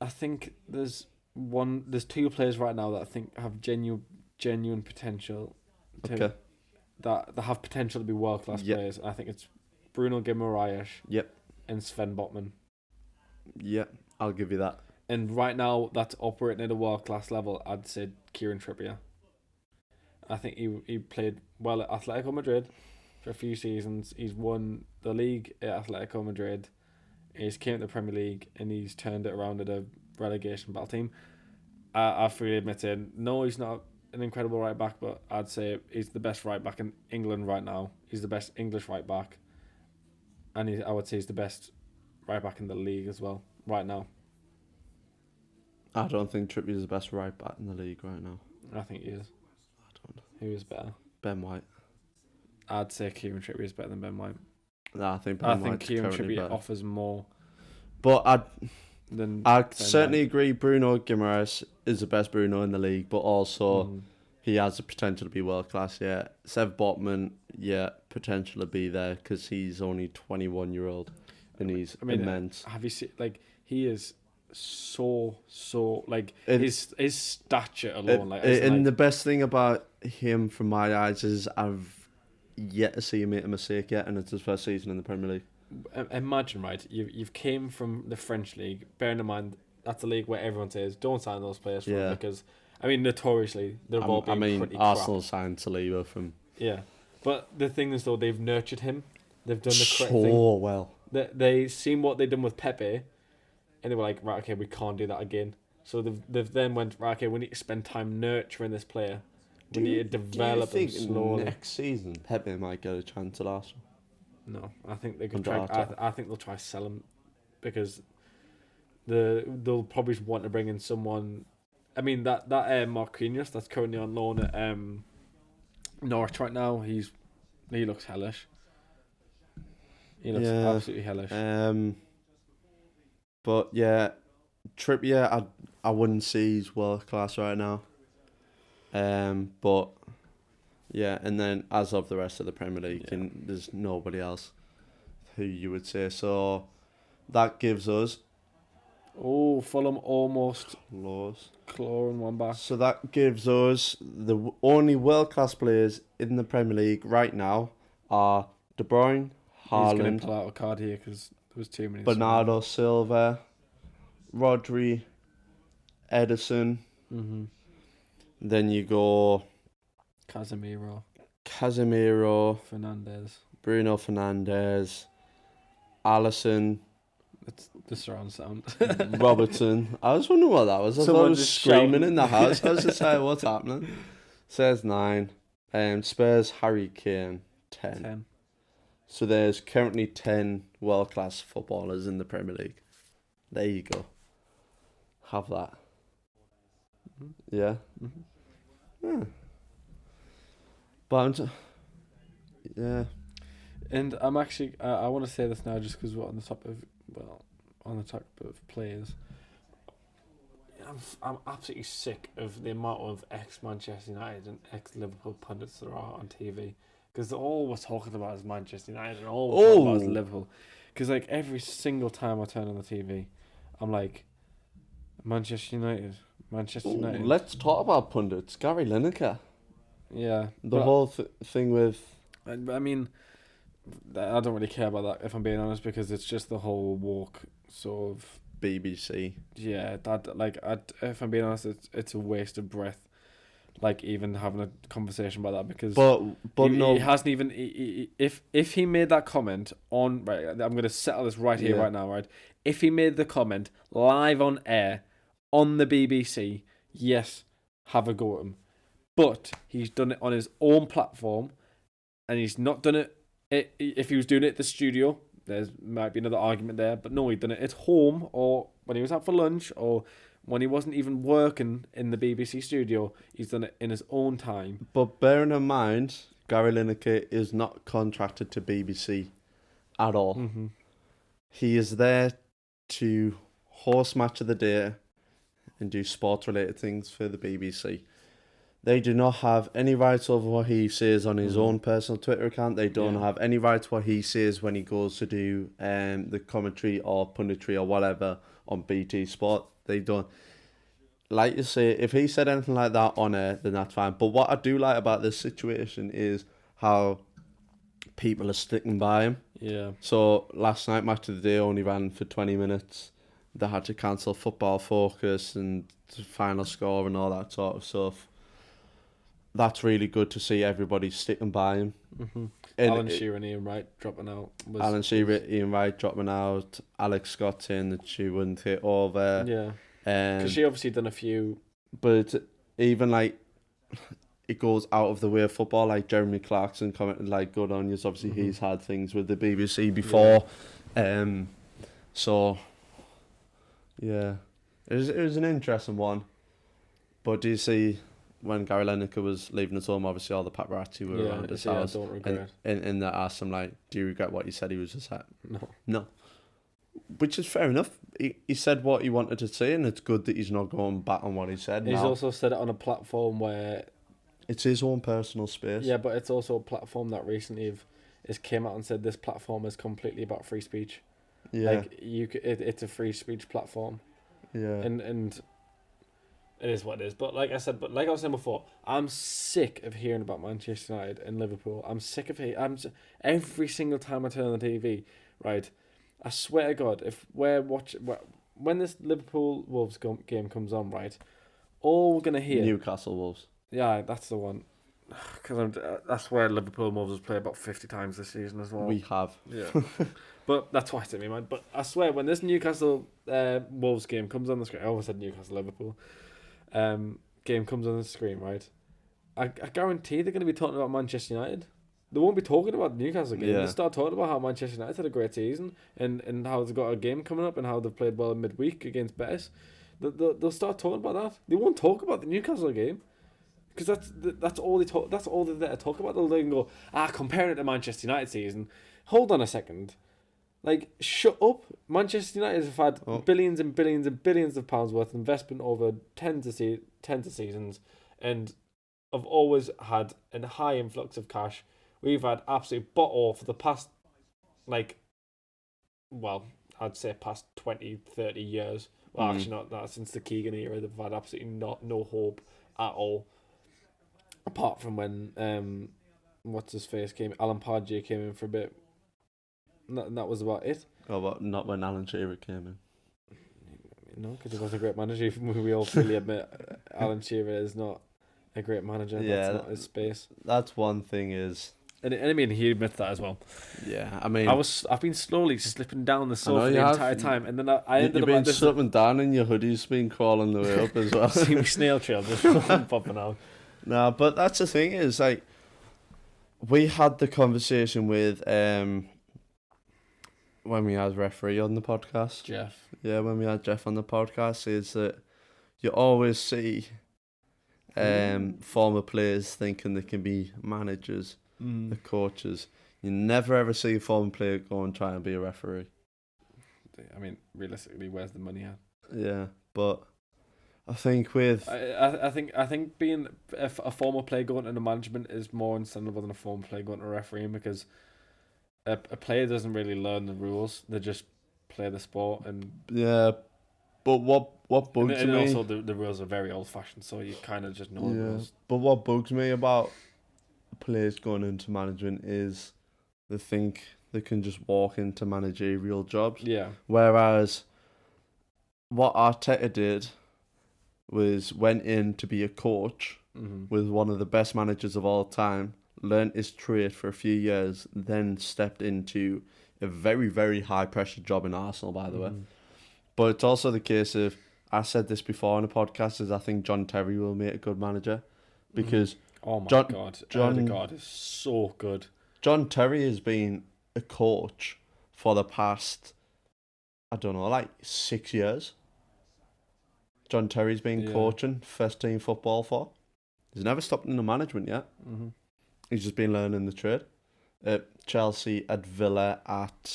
I think there's 2 players right now that I think have genuine potential to that have potential to be world class Yep. players. I think it's Bruno Guimaraes Yep. and Sven Botman. Yep. I'll give you that. And right now, that's operating at a world class level. I'd say Kieran Trippier. I think he played well at Atletico Madrid for a few seasons. He's won the league at Atletico Madrid. He's came to the Premier League and he's turned it around at a relegation battle team. I freely admit it. No, he's not an incredible right back, but I'd say he's the best right back in England right now. He's the best English right back, and I would say he's the best right back in the league as well right now. I don't think Trippier's the best right back in the league right now. I think he is. I don't know. Who is better? Ben White. I'd say Kieran Trippier is better than Ben White. No, I think Kieran Trippier better. offers more. But I Ben certainly White. agree Bruno Guimaraes is the best Bruno in the league, but also he has the potential to be world class, yeah. Sev Botman, yeah, potential to be there because he's only 21-year-old and he's immense. Have you seen, he is so like his stature alone. The best thing about him from my eyes is I've yet to see him make a mistake yet, and it's his first season in the Premier League. Imagine, right? You've came from the French league. Bearing in mind that's a league where everyone says don't sign those players from because notoriously they've all been pretty Arsenal crap. signed Saliba from But the thing is though, they've nurtured him. They've done the correct so thing. well. They seen what they done with Pepe, and they were like, right, okay, we can't do that again. So they've then went, right, okay, we need to spend time nurturing this player. We need to develop him slowly. Next season Pepe might get a chance at Arsenal? No, I think they could Under try. Arteta. I think they'll try sell him because they'll probably want to bring in someone. I mean that Marquinhos that's currently on loan at Norwich right now. He looks hellish. He looks absolutely hellish. But yeah, Trippier, I wouldn't say he's world class right now. But yeah, and then as of the rest of the Premier League, and there's nobody else who you would say. So that gives us Fulham almost clawing one back. So that gives us the only world class players in the Premier League right now are De Bruyne, Haaland, He's going to pull out a card here because there was too many. Bernardo Silva, Rodri, Edison. Mm-hmm. Then you go Casemiro, Fernandes, Bruno Fernandes, Alisson, That's the surround sound. Robertson. I was wondering what that was. I thought I was screaming in the house. I was just like, what's happening? Says 9. Spurs, Harry Kane, 10. So there's currently 10 world-class footballers in the Premier League. There you go. Have that. Mm-hmm. Yeah? Mm-hmm. Yeah. But yeah. And I'm actually, I want to say this now just because we're on the topic of players. I'm absolutely sick of the amount of ex-Manchester United and ex-Liverpool pundits there are on TV. Because all we're talking about is Manchester United and all we're talking about is Liverpool. Because every single time I turn on the TV, I'm like, Manchester United. Let's talk about pundits. Gary Lineker. Yeah. The whole thing with... I mean, I don't really care about that, if I'm being honest, because it's just the whole woke sort of... BBC. Yeah, if I'm being honest, it's a waste of breath. Even having a conversation about that, because he hasn't even... If he made that comment on... Right, I'm going to settle this right here, right now, right? If he made the comment live on air on the BBC, yes, have a go at him. But he's done it on his own platform, and he's not done it... If he was doing it at the studio, there might be another argument there, but no, he'd done it at home, or when he was out for lunch, or when he wasn't even working in the BBC studio. He's done it in his own time. But bearing in mind, Gary Lineker is not contracted to BBC at all. Mm-hmm. He is there to host Match of the Day and do sports-related things for the BBC. They do not have any rights over what he says on his own personal Twitter account. They don't have any rights what he says when he goes to do the commentary or punditry or whatever on BT Sport. They don't. Like you say, if he said anything like that on air, then that's fine. But what I do like about this situation is how people are sticking by him. Yeah. So last night, Match of the Day only ran for 20 minutes. They had to cancel Football Focus and the final score and all that sort of stuff. That's really good to see everybody sticking by him. Mm-hmm. And Alan Shearer and Ian Wright dropping out. Alan Shearer, Ian Wright dropping out. Alex Scott saying that she wouldn't hit over. Yeah. Because she obviously done a few. But even like, it goes out of the way of football. Like Jeremy Clarkson commented, like, good on you. Obviously, he's had things with the BBC before. Yeah. So, yeah, it was an interesting one. But do you see when Gary Lineker was leaving his home, obviously all the paparazzi were around his house. I don't regret. And that asked him, like, do you regret what you said? He was just like, No. No. Which is fair enough. He said what he wanted to say, and it's good that he's not going back on what he said. He's also said it on a platform where it's his own personal space. Yeah, but it's also a platform that recently has came out and said this platform is completely about free speech. Yeah. Like it's a free speech platform. Yeah. And it is what it is. But like I was saying before, I'm sick of hearing about Manchester United and Liverpool. I'm sick of every single time I turn on the TV, right? I swear to God, if when this Liverpool Wolves game comes on, right, all we're gonna hear Newcastle Wolves. Yeah, that's the one. Because that's where Liverpool Wolves has played about 50 times this season as well. We have. Yeah. But that's why it's in my mind. But I swear, when this Newcastle Wolves game comes on the screen, I always said Newcastle Liverpool game comes on the screen, right? I guarantee they're going to be talking about Manchester United. They won't be talking about the Newcastle game. Yeah. They start talking about how Manchester United had a great season and how they've got a game coming up and how they've played well in midweek against Betis. They'll start talking about that. They won't talk about the Newcastle game. Because that's all they talk. That's all they're there to talk about. They'll then go, comparing it to Manchester United season. Hold on a second, like shut up. Manchester United have had billions and billions and billions of pounds worth of investment over tens of seasons, and have always had a high influx of cash. We've had absolute bottle for the past, I'd say past 20, 30 years. Well, actually not that. Since the Keegan era, they've had absolutely no hope at all. Apart from when what's his face Alan Pardew came in for a bit. And that was about it. Oh, but not when Alan Shearer came in. No, because he was a great manager. We all freely admit Alan Shearer is not a great manager. Yeah, that's not his space. That's one thing is. And I mean, he admits that as well. Yeah, I mean, I've been slowly slipping down the sofa the entire time, and then I ended up. You've been slipping down, and your hoodie's been crawling the way up as well. See me snail trail just popping out. No, but that's the thing is, like, we had the conversation with when we had referee on the podcast. Jeff. Yeah, when we had Jeff on the podcast, is that you always see former players thinking they can be managers, the coaches. You never ever see a former player go and try and be a referee. I mean, realistically, where's the money at? Yeah, but I think with I think being a former player going into management is more understandable than a former player going to refereeing, because a player doesn't really learn the rules; they just play the sport. And yeah, but what bugs and me? Also, the rules are very old fashioned, so you kind of just know the rules. But what bugs me about players going into management is they think they can just walk into managerial jobs. Yeah. Whereas what Arteta did was went in to be a coach with one of the best managers of all time, learnt his trade for a few years, then stepped into a very, very high pressure job in Arsenal, by the way. But it's also the case of, I said this before on a podcast, is I think John Terry will make a good manager, because oh my God, Odegaard is so good. John Terry has been a coach for the past, I don't know, like 6 years. John Terry's been coaching first team football for. He's never stopped in the management yet. He's just been learning the trade. At Chelsea, at Villa, at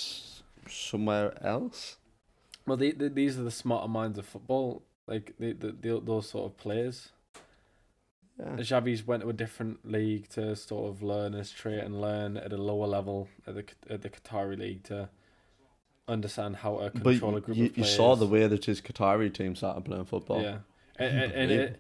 somewhere else. Well, these are the smarter minds of football. Like those sort of players. Yeah. Xavi's went to a different league to sort of learn his trade and learn at a lower level at the Qatari league to understand how to control a group of players. You saw the way that his Qatari team started playing football. Yeah, and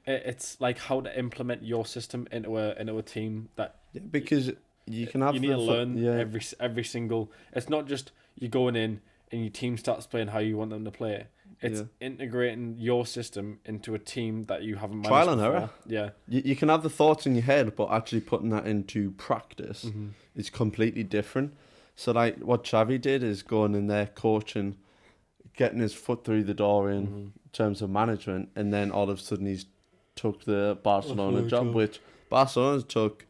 it's like how to implement your system into a team that Yeah, because you can have you need to learn yeah. every single. It's not just you going in and your team starts playing how you want them to play. It's integrating your system into a team that you haven't managed Trial and before. error. Yeah, You can have the thoughts in your head, but actually putting that into practice mm-hmm. is completely different. So like what Xavi did is going in there, coaching, getting his foot through the door in terms of management, and then all of a sudden he's took the Barcelona job, which Barcelona took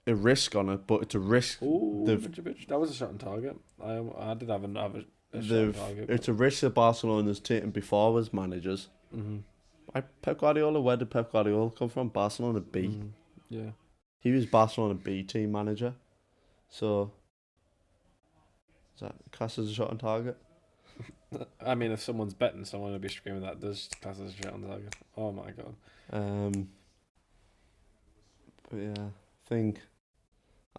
a risk on it, but it's a risk. Ooh, that was a shot on target. I did have a shot on target. It's a risk that Barcelona's taken before as managers. Mm-hmm. Pep Guardiola, where did Pep Guardiola come from? Barcelona B. Mm-hmm. Yeah. He was Barcelona B team manager. So, is that class as a shot on target? I mean, if someone's betting, someone will be screaming that does class as a shot on target. Oh my god. But yeah, I think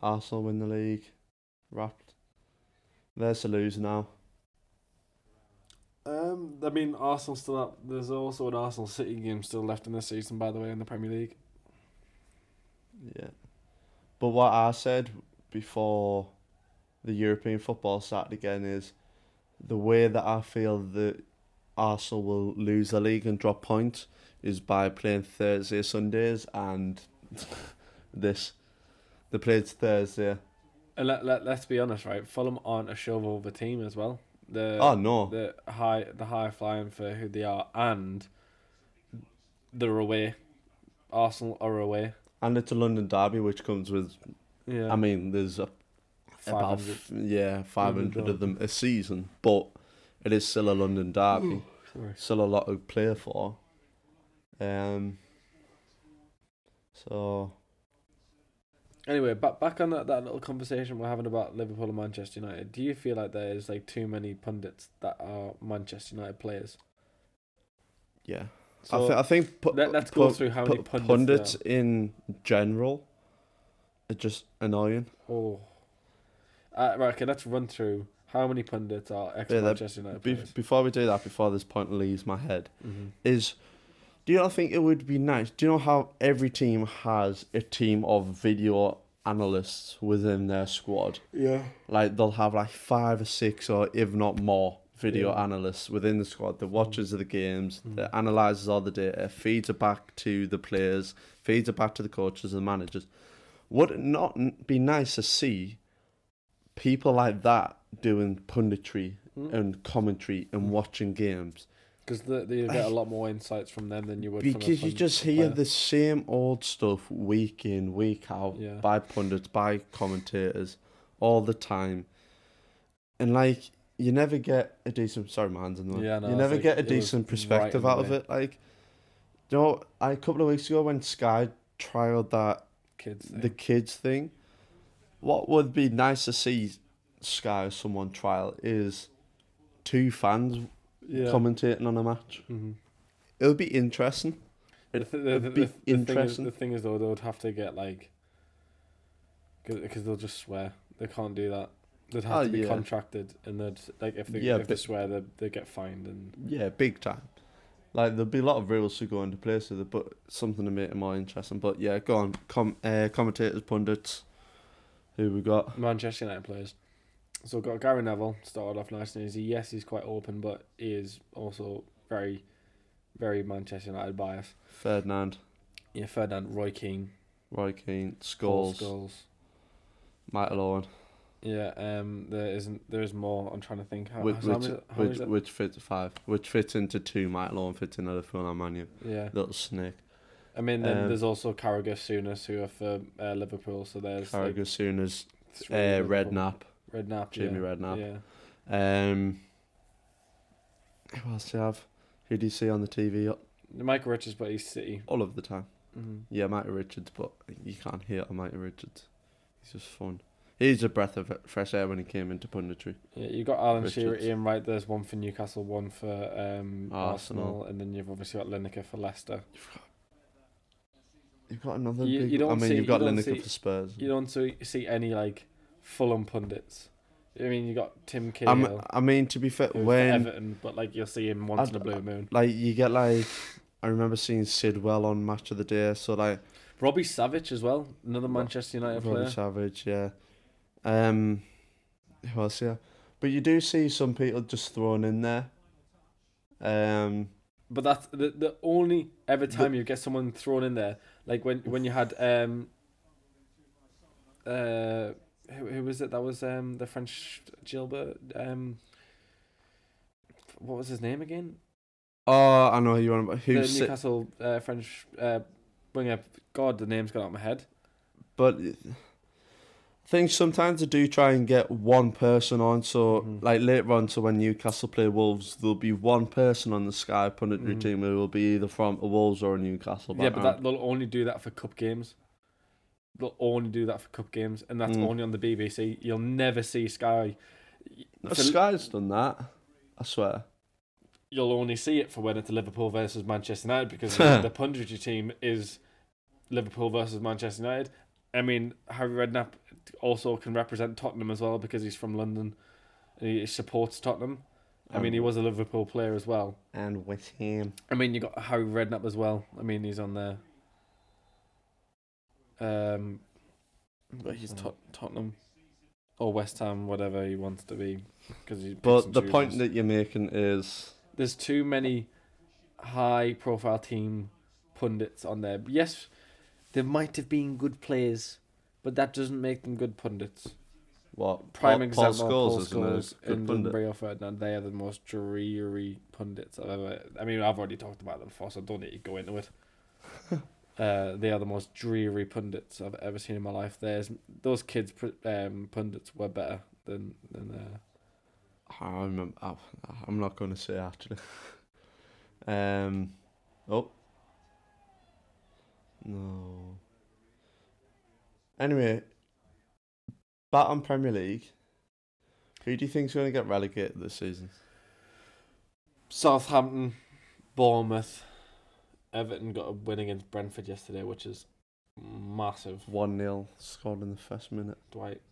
Arsenal win the league. Wrapped. There's to lose now. I mean, Arsenal still up. There's also an Arsenal City game still left in this season, by the way, in the Premier League. Yeah. But what I said before the European football started again is the way that I feel that Arsenal will lose the league and drop points is by playing Thursday, Sundays, and this. They played Thursday. And let's be honest, right? Fulham aren't a show over team as well. No. The high flying for who they are, and they're away. Arsenal are away. And it's a London derby, which comes with. Yeah. I mean, there's about 500 of them a season, but it is still a London derby. Still a lot to play for. So. Anyway, back on that little conversation we're having about Liverpool and Manchester United. Do you feel like there's like too many pundits that are Manchester United players? Yeah. So I think let's go through how many pundits in general are just annoying. Oh. Right, okay, let's run through how many pundits are ex-Manchester United players. Before we do that, before this point leaves my head, do you not think it would be nice? Do you know how every team has a team of video analysts within their squad? Yeah. Like they'll have like 5 or 6 or if not more video analysts within the squad that watches the games, that analyses all the data, feeds it back to the players, feeds it back to the coaches and managers. Would it not be nice to see people like that doing punditry and commentary and watching games? Because you get a lot more insights from them than you would from because you just hear the same old stuff week in, week out by pundits, by commentators all the time. And like you never get a decent you never get a decent perspective out of it. Like you know, a couple of weeks ago when Sky trialed that the kids thing, what would be nice to see Sky or someone trial is 2 fans commentating on a match. It would be interesting. The thing is though, they would have to get like, because they'll just swear. They can't do that. They'd have to be contracted, and they'd like if they swear, they get fined and big time. Like there'll be a lot of rules to go into place with it, but something to make it more interesting. But yeah, go on. Commentators, pundits. Who we got? Manchester United players. So we've got Gary Neville, started off nice and easy. Yes, he's quite open, but he is also very, very Manchester United biased. Ferdinand. Yeah, Ferdinand, Roy Keane, Scholes. Michael Owen. Yeah, there is more. I'm trying to think which fits 5. Which fits into 2. Michael Owen fits into the Fulham Man U. Yeah. Little snake. I mean, then there's also Carragher, Souness, who are for Liverpool. So there's Carragher, Souness, Redknapp. Jamie Redknapp. Yeah. Who else do you have? Who do you see on the TV? Michael Richards, but he's City. All of the time. Yeah, Michael Richards, but you can't hate on Michael Richards. He's just fun. He's a breath of fresh air when he came into punditry. Yeah, you got Alan Shearer, Ian Wright. There's one for Newcastle, one for Arsenal, and then you've obviously got Lineker for Leicester. You've got another big. You've got Lineker for Spurs. You don't see any like Fulham pundits. I mean, you got Tim Cahill. I mean, to be fair, when Everton, but like you'll see him once in a blue moon. Like you get like I remember seeing Sidwell on Match of the Day. So like Robbie Savage as well, another Manchester United Robbie player. Savage, yeah. Who else? Yeah, but you do see some people just thrown in there. But that's the only every time you get someone thrown in there, like when you had who was it? That was the French Gilbert. What was his name again? Oh, I know who you want about. The Newcastle French winger. God, the name's got out of my head. But I think sometimes they do try and get one person on. So, like later on, so when Newcastle play Wolves, there'll be one person on the Sky punditry team who will be either from a Wolves or a Newcastle background. Yeah, but they'll only do that for cup games. They'll only do that for cup games, and that's only on the BBC. You'll never see Sky. Sky's done that, I swear. You'll only see it for when it's Liverpool versus Manchester United because the punditry team is Liverpool versus Manchester United. I mean, Harry Redknapp also can represent Tottenham as well because he's from London and he supports Tottenham. I mean, he was a Liverpool player as well. And with him. I mean, you got Harry Redknapp as well. I mean, he's on there. But he's Tottenham or West Ham, whatever he wants to be. But the point that you're making is there's too many high-profile team pundits on there. Yes, there might have been good players, but that doesn't make them good pundits. What? Prime example, Paul Scholes and Rio Ferdinand. They are the most dreary pundits I've ever. I mean, I've already talked about them before, so I don't need to go into it. They are the most dreary pundits I've ever seen in my life. Those kids pundits were better than. I remember. I'm not going to say actually. No. Anyway, back on Premier League. Who do you think's going to get relegated this season? Southampton, Bournemouth, Everton got a win against Brentford yesterday, which is massive. 1-0 scored in the first minute. Dwight.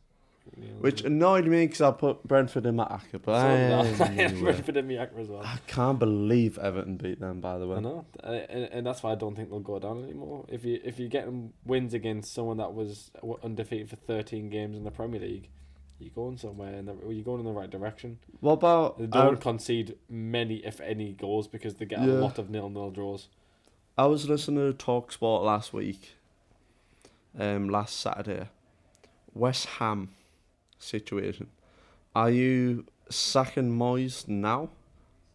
Which annoyed me because I put Brentford in my acca, but Brentford in my acca as well. I can't believe Everton beat them, by the way. I know, and that's why I don't think they'll go down anymore. If you get them wins against someone that was undefeated for 13 games in the Premier League, you're going somewhere, you're going in the right direction. What about they don't concede many, if any, goals because they get a lot of 0-0 draws. I was listening to TalkSport last week, last Saturday. West Ham situation. Are you sacking Moyes now?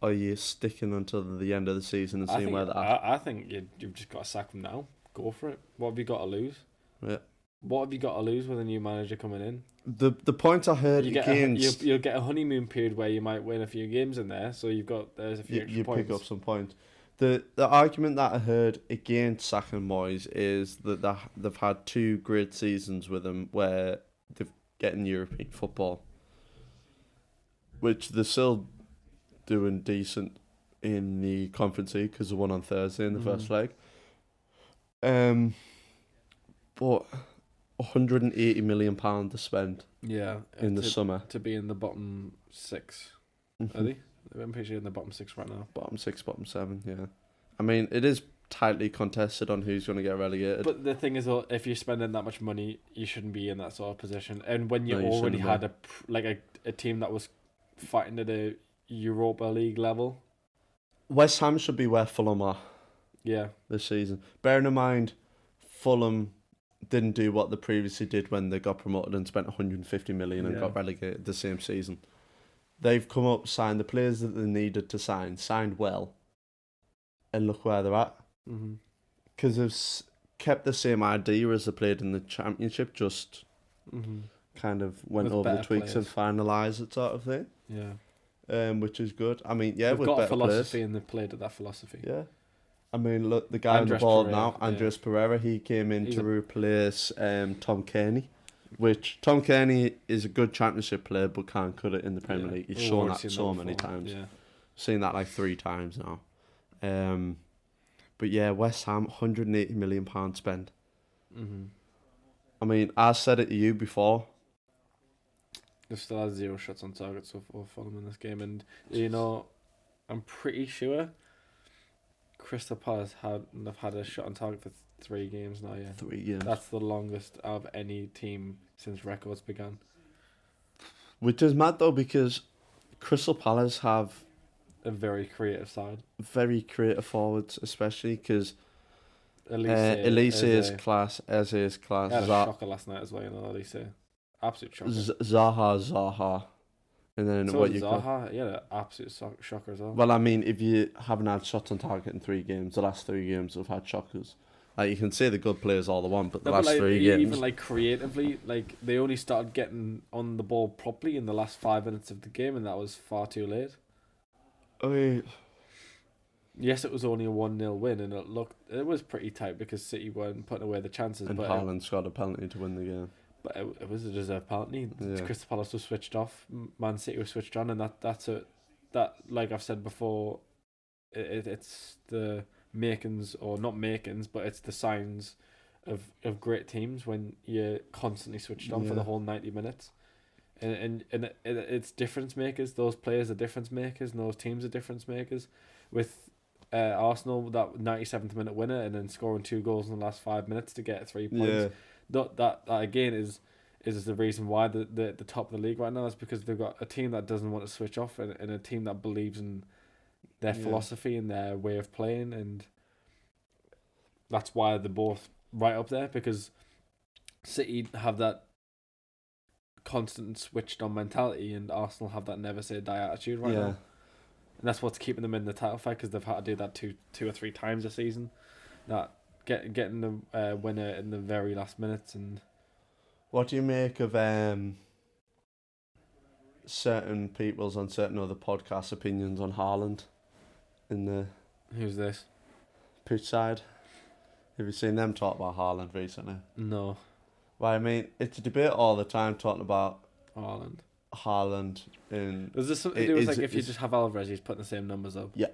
Or are you sticking until the end of the season and seeing where they're at? I think you've just got to sack him now. Go for it. What have you got to lose? Yeah. What have you got to lose with a new manager coming in? The point I heard you'll get a honeymoon period where you might win a few games in there, so there's a few extra points. You pick up some points. The argument that I heard against sacking Moyes is that they've had 2 great seasons with him where they've getting European football, which they're still doing decent in the Conference League because they won on Thursday in the first leg. But £180 million to spend. Yeah, in the summer to be in the bottom 6. Are they? I'm pretty sure in the bottom 6 right now. Bottom 6, bottom 7. Yeah, I mean it is tightly contested on who's going to get relegated. But the thing is, though, if you're spending that much money, you shouldn't be in that sort of position. And when you already had a team that was fighting at a Europa League level, West Ham should be where Fulham are. Yeah, this season. Bearing in mind, Fulham didn't do what they previously did when they got promoted and spent 150 million and got relegated the same season. They've come up, signed the players that they needed to sign, signed well, and look where they're at. Because they've kept the same idea as they played in the Championship, just kind of went over the tweaks and finalised it sort of thing. Yeah. Which is good. I mean, yeah, they've with got better a philosophy players. And they've played at that philosophy. Yeah. I mean, look, the guy on the ball now, Andres Pereira, he came in to replace Tom Kearney, which Tom Kearney is a good Championship player but can't cut it in the Premier League. He's shown that so many times. Yeah. Seen that like 3 times now. But yeah, West Ham, £180 million spend. I mean, I said it to you before. They've still had 0 shots on target so far for Fulham in this game, and I'm pretty sure Crystal Palace have had a shot on target for 3 games now. Yeah, 3 games. that's the longest of any team since records began. Which is mad though, because Crystal Palace have A very creative side. very creative forwards, especially because Elise is class, Eze is class. had a shocker last night as well. You know, Elise, absolute shocker. Zaha, and then So what was you got? Zaha, yeah, an absolute shocker as well. Well, I mean, if you haven't had shots on target in 3 games, the last 3 games have had shockers. Like, you can say the good players all the want, but the last 3 games, even like creatively, like they only started getting on the ball properly in the last 5 minutes of the game, and that was far too late. Yes, it was only a 1-0 win, and it was pretty tight because City weren't putting away the chances. and Haaland scored a penalty to win the game. But it was a deserved penalty. Yeah. Crystal Palace was switched off. Man City was switched on, and that like I've said before, it's the makings, or not makings, but it's the signs of great teams when you're constantly switched on for the whole 90 minutes. And it's difference makers. Those players are difference makers, and those teams are difference makers. With Arsenal, that 97th minute winner, and then scoring 2 goals in the last 5 minutes to get 3 points. Yeah. That again is the reason why the top of the league right now is because they've got a team that doesn't want to switch off, and a team that believes in their philosophy and their way of playing, and that's why they're both right up there, because City have that constant switched on mentality, and Arsenal have that never say die attitude right now. And that's what's keeping them in the title fight, because they've had to do that two or three times a season. That getting the winner in the very last minutes. And what do you make of certain people's on certain other podcast opinions on Haaland in the who's this? pitch side? Have you seen them talk about Haaland recently? No, Well, I mean, it's a debate all the time talking about Haaland. and Is this something to do with like if you just have Alvarez, he's putting the same numbers up? Yeah.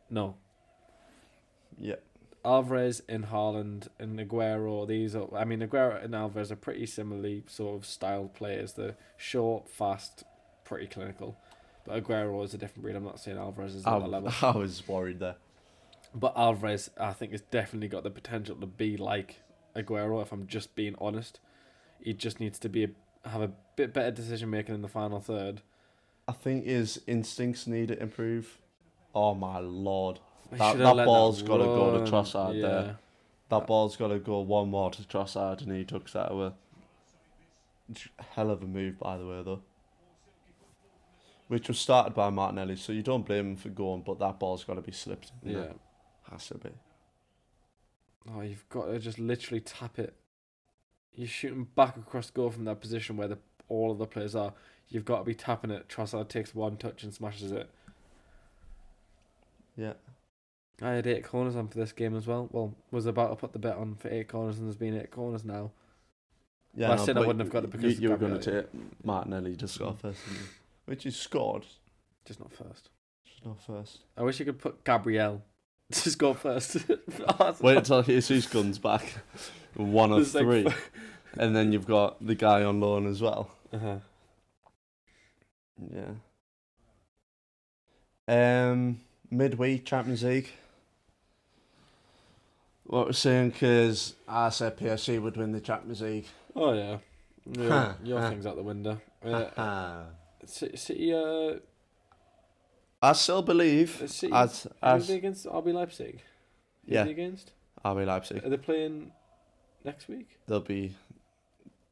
No. Yeah. Alvarez and Haaland and Aguero, Aguero and Alvarez are pretty similarly sort of styled players. They're short, fast, pretty clinical. But Aguero is a different breed. I'm not saying Alvarez is on that level. I was worried there. But Alvarez, I think, has definitely got the potential to be like Aguero, if I'm just being honest. He just needs to have a bit better decision making in the final third. I think his instincts need to improve. Oh my lord. He That should have let ball's that got to go run. to Trossard Yeah. there. That ball's got to go one more to Trossard, and he took that away. Hell of a move, by the way, though. Which was started by Martinelli, so you don't blame him for going, but that ball's got to be slipped. Yeah. Has to be. Oh, you've got to just literally tap it. You're shooting back across goal from that position where all of the players are. You've got to be tapping it. Trossard takes one touch and smashes it. Yeah. I had 8 corners on for this game as well. Well, was about to put the bet on for 8 corners, and there's been 8 corners now. Yeah, Well, I said I wouldn't have got it because you were going to take Martinelli to score first, didn't you? Which he scored. Just not first. Just not first. I wish you could put Gabriel to score first. Wait until Jesus comes back. 1 of There's like 3. And then you've got the guy on loan as well. Yeah. Midweek Champions League. What we're saying, because I said PSG would win the Champions League. Oh yeah. Your thing's out the window. City. I still believe. City. As Are they against RB Leipzig? Yeah. Are they against? RB Leipzig. Are they playing next week? They'll be.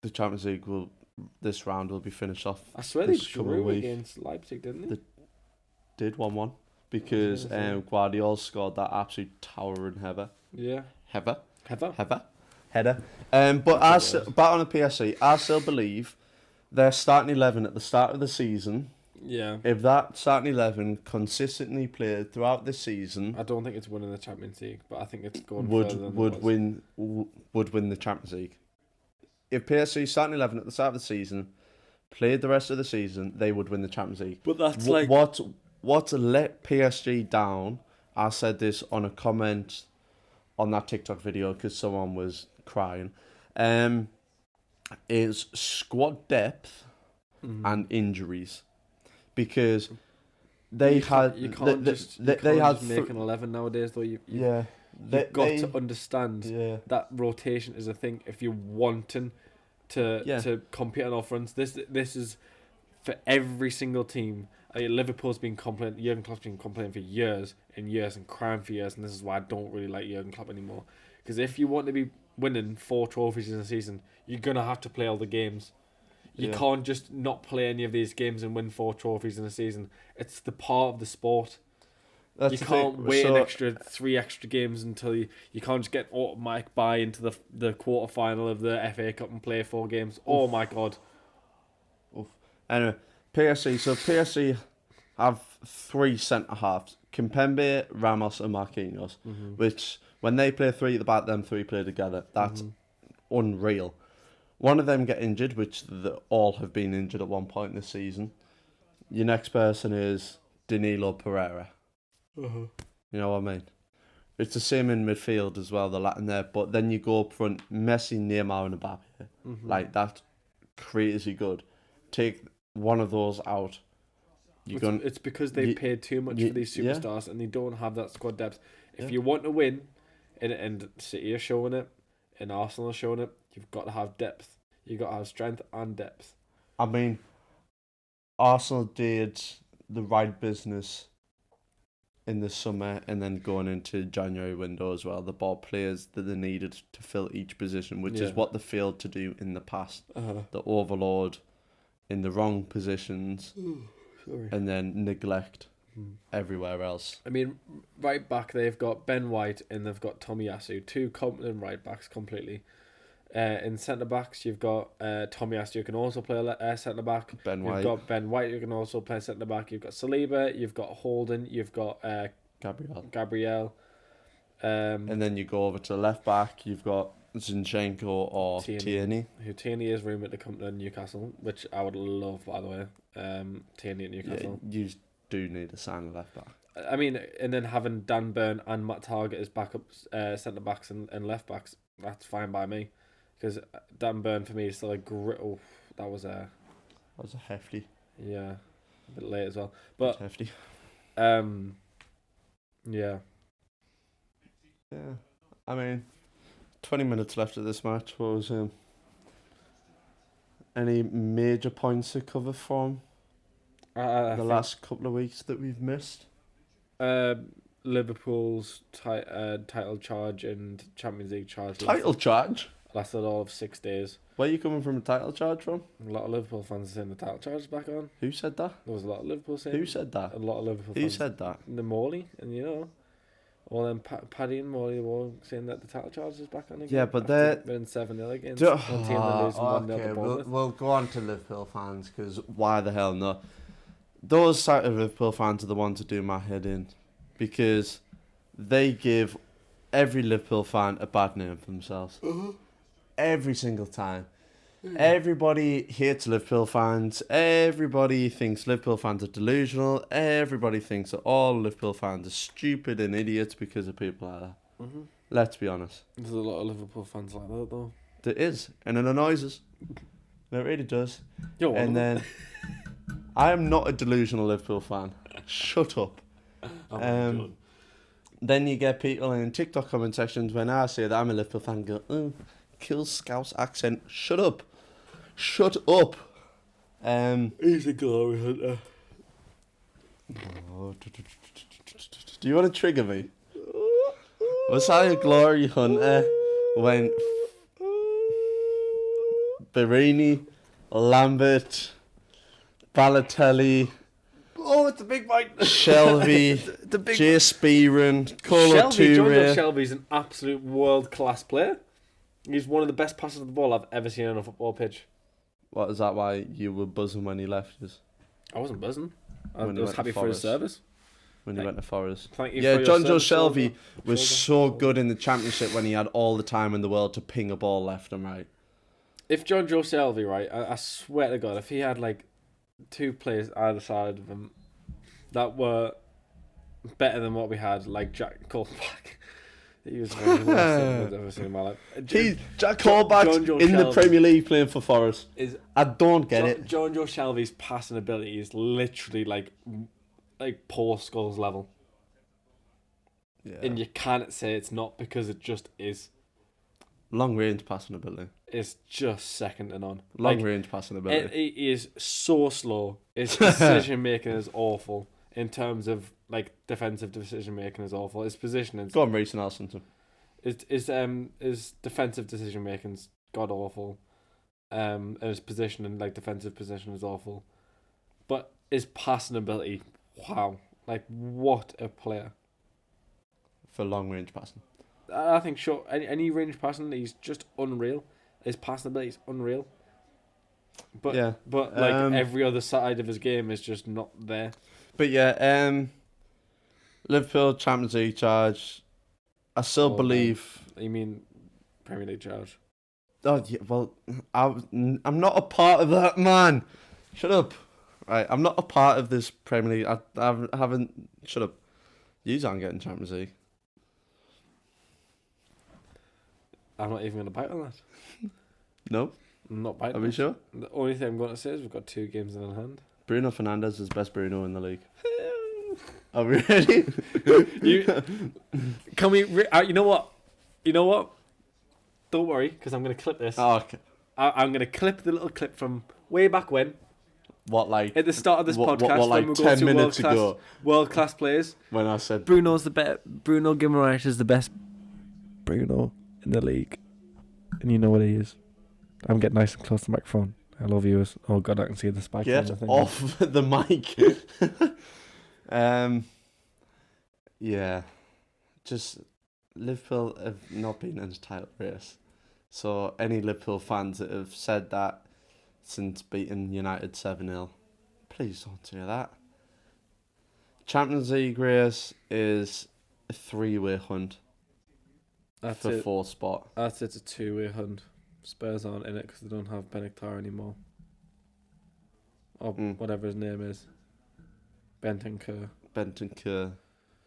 The Champions League this round will be finished off. I swear they this coming drew week. against Leipzig, didn't they? Did 1-1 because Guardiola scored that absolute towering header. Yeah. Header. But back on the PSG, I still believe their starting 11 at the start of the season. Yeah. If that starting 11 consistently played throughout the season, I don't think it's winning the Champions League, but I think it's going would further than win the Champions League. If PSG starting 11 at the start of the season played the rest of the season, they would win the Champions League. But that's what let PSG down. I said this on a comment on that TikTok video because someone was crying. Is squad depth and injuries, because they you had can't, you can't they, just they, you they can't had just make an 11 nowadays though. yeah. You've got to understand Yeah. that rotation is a thing if you're wanting to compete on all fronts. This is for every single team. Liverpool's been complaining. Jurgen Klopp's been complaining for years and years and crying for years, and this is why I don't really like Jurgen Klopp anymore. Because if you want to be winning 4 trophies in a season, you're gonna have to play all the games. You can't just not play any of these games and win 4 trophies in a season. It's the part of the sport. You can't wait an extra 3 extra games until you can't just get automatic buy into the quarter final of the FA Cup and play 4 games. Oh my god. Oof. Anyway, PSG. So PSG have 3 centre halves: Kimpembe, Ramos, and Marquinhos. Which when they play 3 at the back, them 3 play together. That's unreal. One of them get injured, which all have been injured at one point this season. Your next person is Danilo Pereira. You know what I mean? It's the same in midfield as well, the Latin there. But then you go up front, Messi, Neymar, and Mbappe. Like, that's crazy good. Take one of those out. It's because they've paid too much for these superstars and they don't have that squad depth. If you want to win, and City are showing it, and Arsenal are showing it, you've got to have depth. You've got to have strength and depth. I mean, Arsenal did the right business in the summer and then going into January window as well. They bought players that they needed to fill each position, which is what they failed to do in the past. The overload in the wrong positions and then neglect everywhere else. I mean, right back they've got Ben White and they've got Tomiyasu, 2 competent right backs completely. In centre backs, you've got Tomiyasu who can also play centre back. You've got Ben White who can also play centre back. You've got Saliba. You've got Holden. You've got Gabriel. And then you go over to the left back. You've got Zinchenko or Tierney. Tierney is rumoured to come to Newcastle, which I would love, by the way. Tierney at Newcastle. Yeah, you do need a sign of left back. I mean, and then having Dan Burn and Matt Target as backups, centre backs and left backs, that's fine by me. Because Dan Burn for me is still a grit. Oh, that was a hefty. Yeah, a bit late as well. But hefty. Yeah. Yeah. I mean, 20 minutes left of this match. What was any major points to cover from the last couple of weeks that we've missed? Liverpool's title charge and Champions League charge. Title charge? Lasted all of 6 days. Where are you coming from a title charge from? A lot of Liverpool fans are saying the title charge is back on. Who said that? There was a lot of Liverpool saying. Who said that? A lot of Liverpool Who fans. said that? The Morley, and all them Paddy and Morley were all saying that the title charge is back on again. Yeah, but they're been 7-0 against one team that losing 1-0 to Bournemouth. We'll go on to Liverpool fans because why the hell not? Those side of Liverpool fans are the ones that do my head in because they give every Liverpool fan a bad name for themselves. Every single time. Everybody hates Liverpool fans. Everybody thinks Liverpool fans are delusional. Everybody thinks that all Liverpool fans are stupid and idiots because of people like that. Let's be honest. There's a lot of Liverpool fans like that, though. There is. And it annoys us. It really does. And then, I am not a delusional Liverpool fan. Shut up. Then you get people in TikTok comment sections when I say that I'm a Liverpool fan go, oh, kill Scouse accent. Shut up. Shut up. He's a glory hunter. Do you want to trigger me? Was I a glory hunter when Barini, Lambert, Balotelli, it's a big fight. Shelby, Jay Spearin, Colo John Shelby's an absolute world-class player. He's one of the best passers of the ball I've ever seen on a football pitch. What, is that why you were buzzing when he left us? I wasn't buzzing. I was happy for his service. When he went to Forest. Thank you yeah, for John your Joe service, Shelby was so good in the Championship when he had all the time in the world to ping a ball left and right. If John Joe Shelby, right, I swear to God, if he had like 2 players either side of him that were better than what we had, like Jack Colback. He was one of the worst things I've ever seen in my life. Jack Colback in the Premier League playing for Forest. I don't get it. John Joe Shelby's passing ability is literally like like Paul Scholes level, Yeah. and you can't say it's not because it just is. Long range passing ability. It's just second to none. Long Like, range passing ability. it is so slow. His decision making is awful. In terms of like defensive decision making is awful. His positioning, Go on, Reece Nelson. his defensive decision making's god awful. And his positioning, like defensive position, is awful. But his passing ability, wow! Like what a player. For long range passing. I think sure any range passing, he's just unreal. His passing ability is unreal. But Yeah. but like every other side of his game is just not there. But yeah, Liverpool Champions League charge. I still believe. You mean Premier League charge? Oh yeah, well, I'm not a part of that, man. Shut up. Right, I'm not a part of this Premier League. I haven't. Shut up. You aren't getting Champions League. I'm not even going to bite on that. No. I'm not biting. Are we sure? The only thing I'm going to say is we've got 2 games in hand. Bruno Fernandes is best Bruno in the league. Are we ready? Can we? You know what? You know what? Don't worry, because I'm going to clip this. Oh, okay. I'm going to clip the little clip from way back when. What, like At the start of this podcast, what, like when we 10 minutes ago, world class players. when I said Bruno Guimaraes is the best Bruno in the league, and you know what he is. I'm getting nice and close to the microphone. Hello, viewers. Oh god, I can see the spike. get off the mic. Yeah, just Liverpool have not been in a title race, so any Liverpool fans that have said that since beating United 7-0, please don't do that. Champions League race is a 3-way hunt. That's for it. 4th spot. That's it. It's a 2-way hunt. Spurs aren't in it because they don't have Benatar anymore. Or whatever his name is. Bentancur.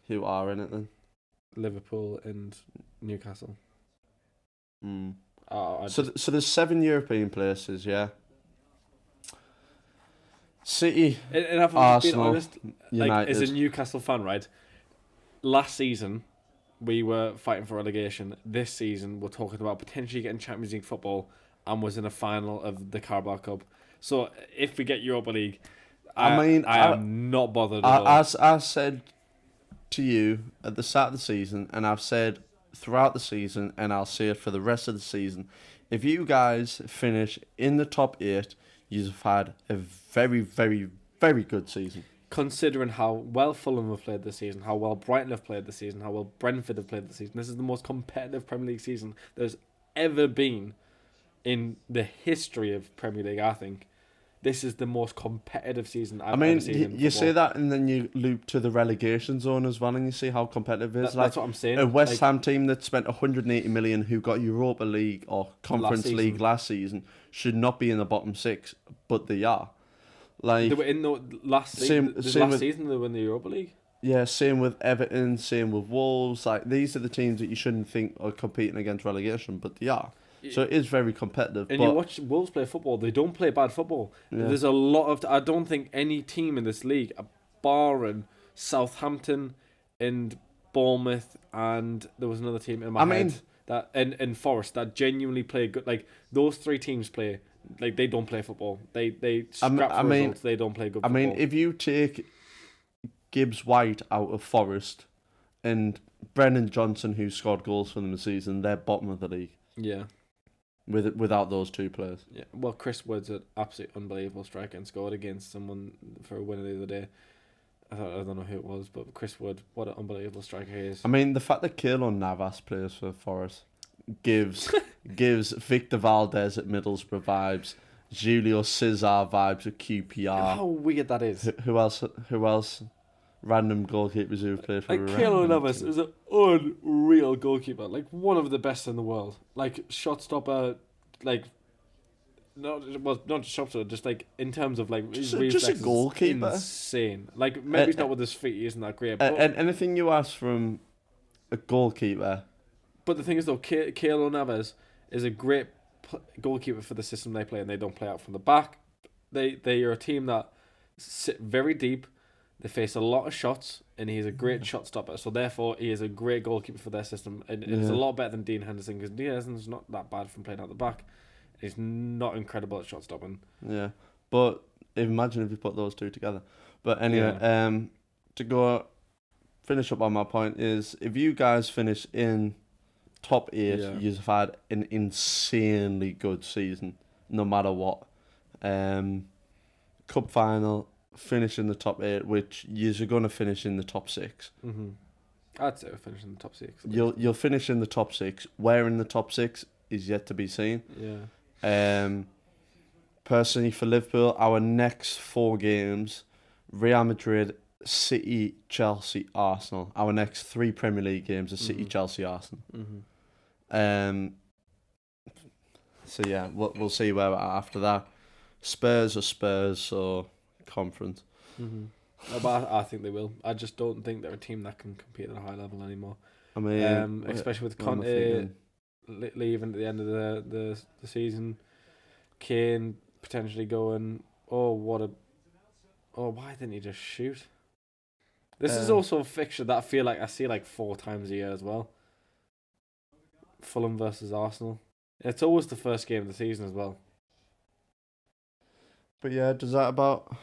Who are in it then? Liverpool and Newcastle. So there's 7 European places, yeah. City, Arsenal, honest, United. like, as a Newcastle fan, right? Last season, we were fighting for relegation. This season, we're talking about potentially getting Champions League football and was in a final of the Carabao Cup. So if we get Europa League, I am not bothered at all. As I said to you at the start of the season, and I've said throughout the season, and I'll say it for the rest of the season, if you guys finish in the top 8, you've had a very, very, very good season. Considering how well Fulham have played this season, how well Brighton have played this season, how well Brentford have played this season, this is the most competitive Premier League season there's ever been in the history of Premier League, I think. This is the most competitive season I've ever seen in football. You say that and then you loop to the relegation zone as well and you see how competitive it is. That's what I'm saying. A West Ham team that spent 180 million who got Europa League or Conference League last season should not be in the bottom 6, but they are. Like, they were in the last season. Season they were in the Europa League. Yeah, same with Everton, same with Wolves. Like, these are the teams that you shouldn't think are competing against relegation, but they are. So it is very competitive. And you watch Wolves play football; they don't play bad football. Yeah. There's a lot of. I don't think any team in this league, barring Southampton and Bournemouth, and there was another team in my head that in Forest that genuinely play good. Like, those 3 teams play. Like, they don't play football. They scrap for results. They don't play good football. I mean, if you take Gibbs White out of Forest and Brennan Johnson, who scored goals for them this season, they're bottom of the league. Yeah. Without those 2 players. Yeah. Well, Chris Wood's an absolutely unbelievable striker and scored against someone for a winner the other day. I don't know who it was, but Chris Wood, what an unbelievable striker he is. I mean, the fact that Keylor Navas plays for Forest gives Victor Valdez at Middlesbrough vibes, Julio Cesar vibes at QPR. How weird that is. Who else? Random goalkeepers who played for. Like, Keylor Navas is an unreal goalkeeper, like one of the best in the world. Like, shot stopper, like not just shot stopper, just like in terms of like just a goalkeeper. Insane. Like, maybe he's not with his feet, he isn't that great. But anything you ask from a goalkeeper. But the thing is, though, Keylor Navas is a great goalkeeper for the system they play, and they don't play out from the back. They are a team that sit very deep. They face a lot of shots, and he's a great shot stopper. So therefore, he is a great goalkeeper for their system, and it's a lot better than Dean Henderson because Dean Henderson's not that bad from playing out the back. He's not incredible at shot stopping. Yeah, but imagine if you put those two together. But anyway, to go finish up on my point is if you guys finish in top 8, you've had an insanely good season, no matter what. Cup final, finish in the top 8, which you're going to finish in the top 6. Mm-hmm. I'd say we'll finish in the top 6. You'll finish in the top 6. Where in the top 6 is yet to be seen. Yeah. Personally, for Liverpool, our next 4 games, Real Madrid, City, Chelsea, Arsenal. Our next 3 Premier League games are City, Chelsea, Arsenal. So yeah, we'll see where we're at after that. Spurs or Spurs or conference. But I think they will. I just don't think they're a team that can compete at a high level anymore. I mean, especially with Conte leaving at the end of the season, Kane potentially going. Why didn't he just shoot? This is also a fixture that I see like 4 times a year as well. Fulham versus Arsenal. It's always the first game of the season as well. But yeah, does that about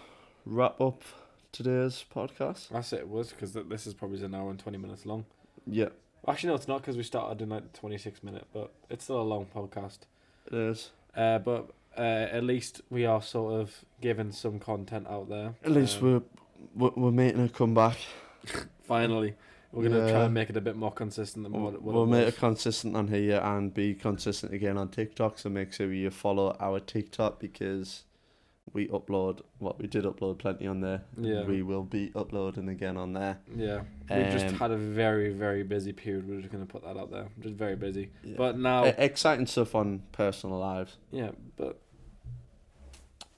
wrap up today's podcast? I say it was because this is probably an hour and 20 minutes long. Yeah. Actually, no, it's not because we started in like the 26-minute, but it's still a long podcast. It is. But at least we are sort of giving some content out there. At least we're making a comeback. Finally. We're going to try and make it a bit more consistent than what we'll make it consistent on here and be consistent again on TikTok. So make sure you follow our TikTok because we did upload plenty on there. Yeah. We will be uploading again on there. Yeah. We just had a very, very busy period. We're just going to put that out there. Just very busy. Yeah. But now... exciting stuff on personal lives. Yeah, but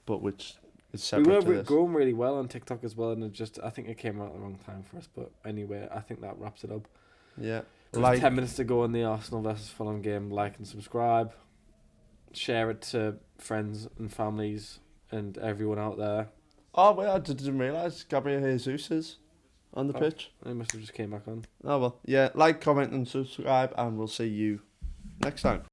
which is separate we were growing really well on TikTok as well, and I think it came out at the wrong time for us. But anyway, I think that wraps it up. Yeah. 10 minutes to go in the Arsenal versus Fulham game. Like and subscribe. Share it to friends and families and everyone out there. Oh, wait, I didn't realise Gabriel Jesus is on the pitch. He must have just came back on. Oh, well. Yeah, like, comment and subscribe, and we'll see you next time.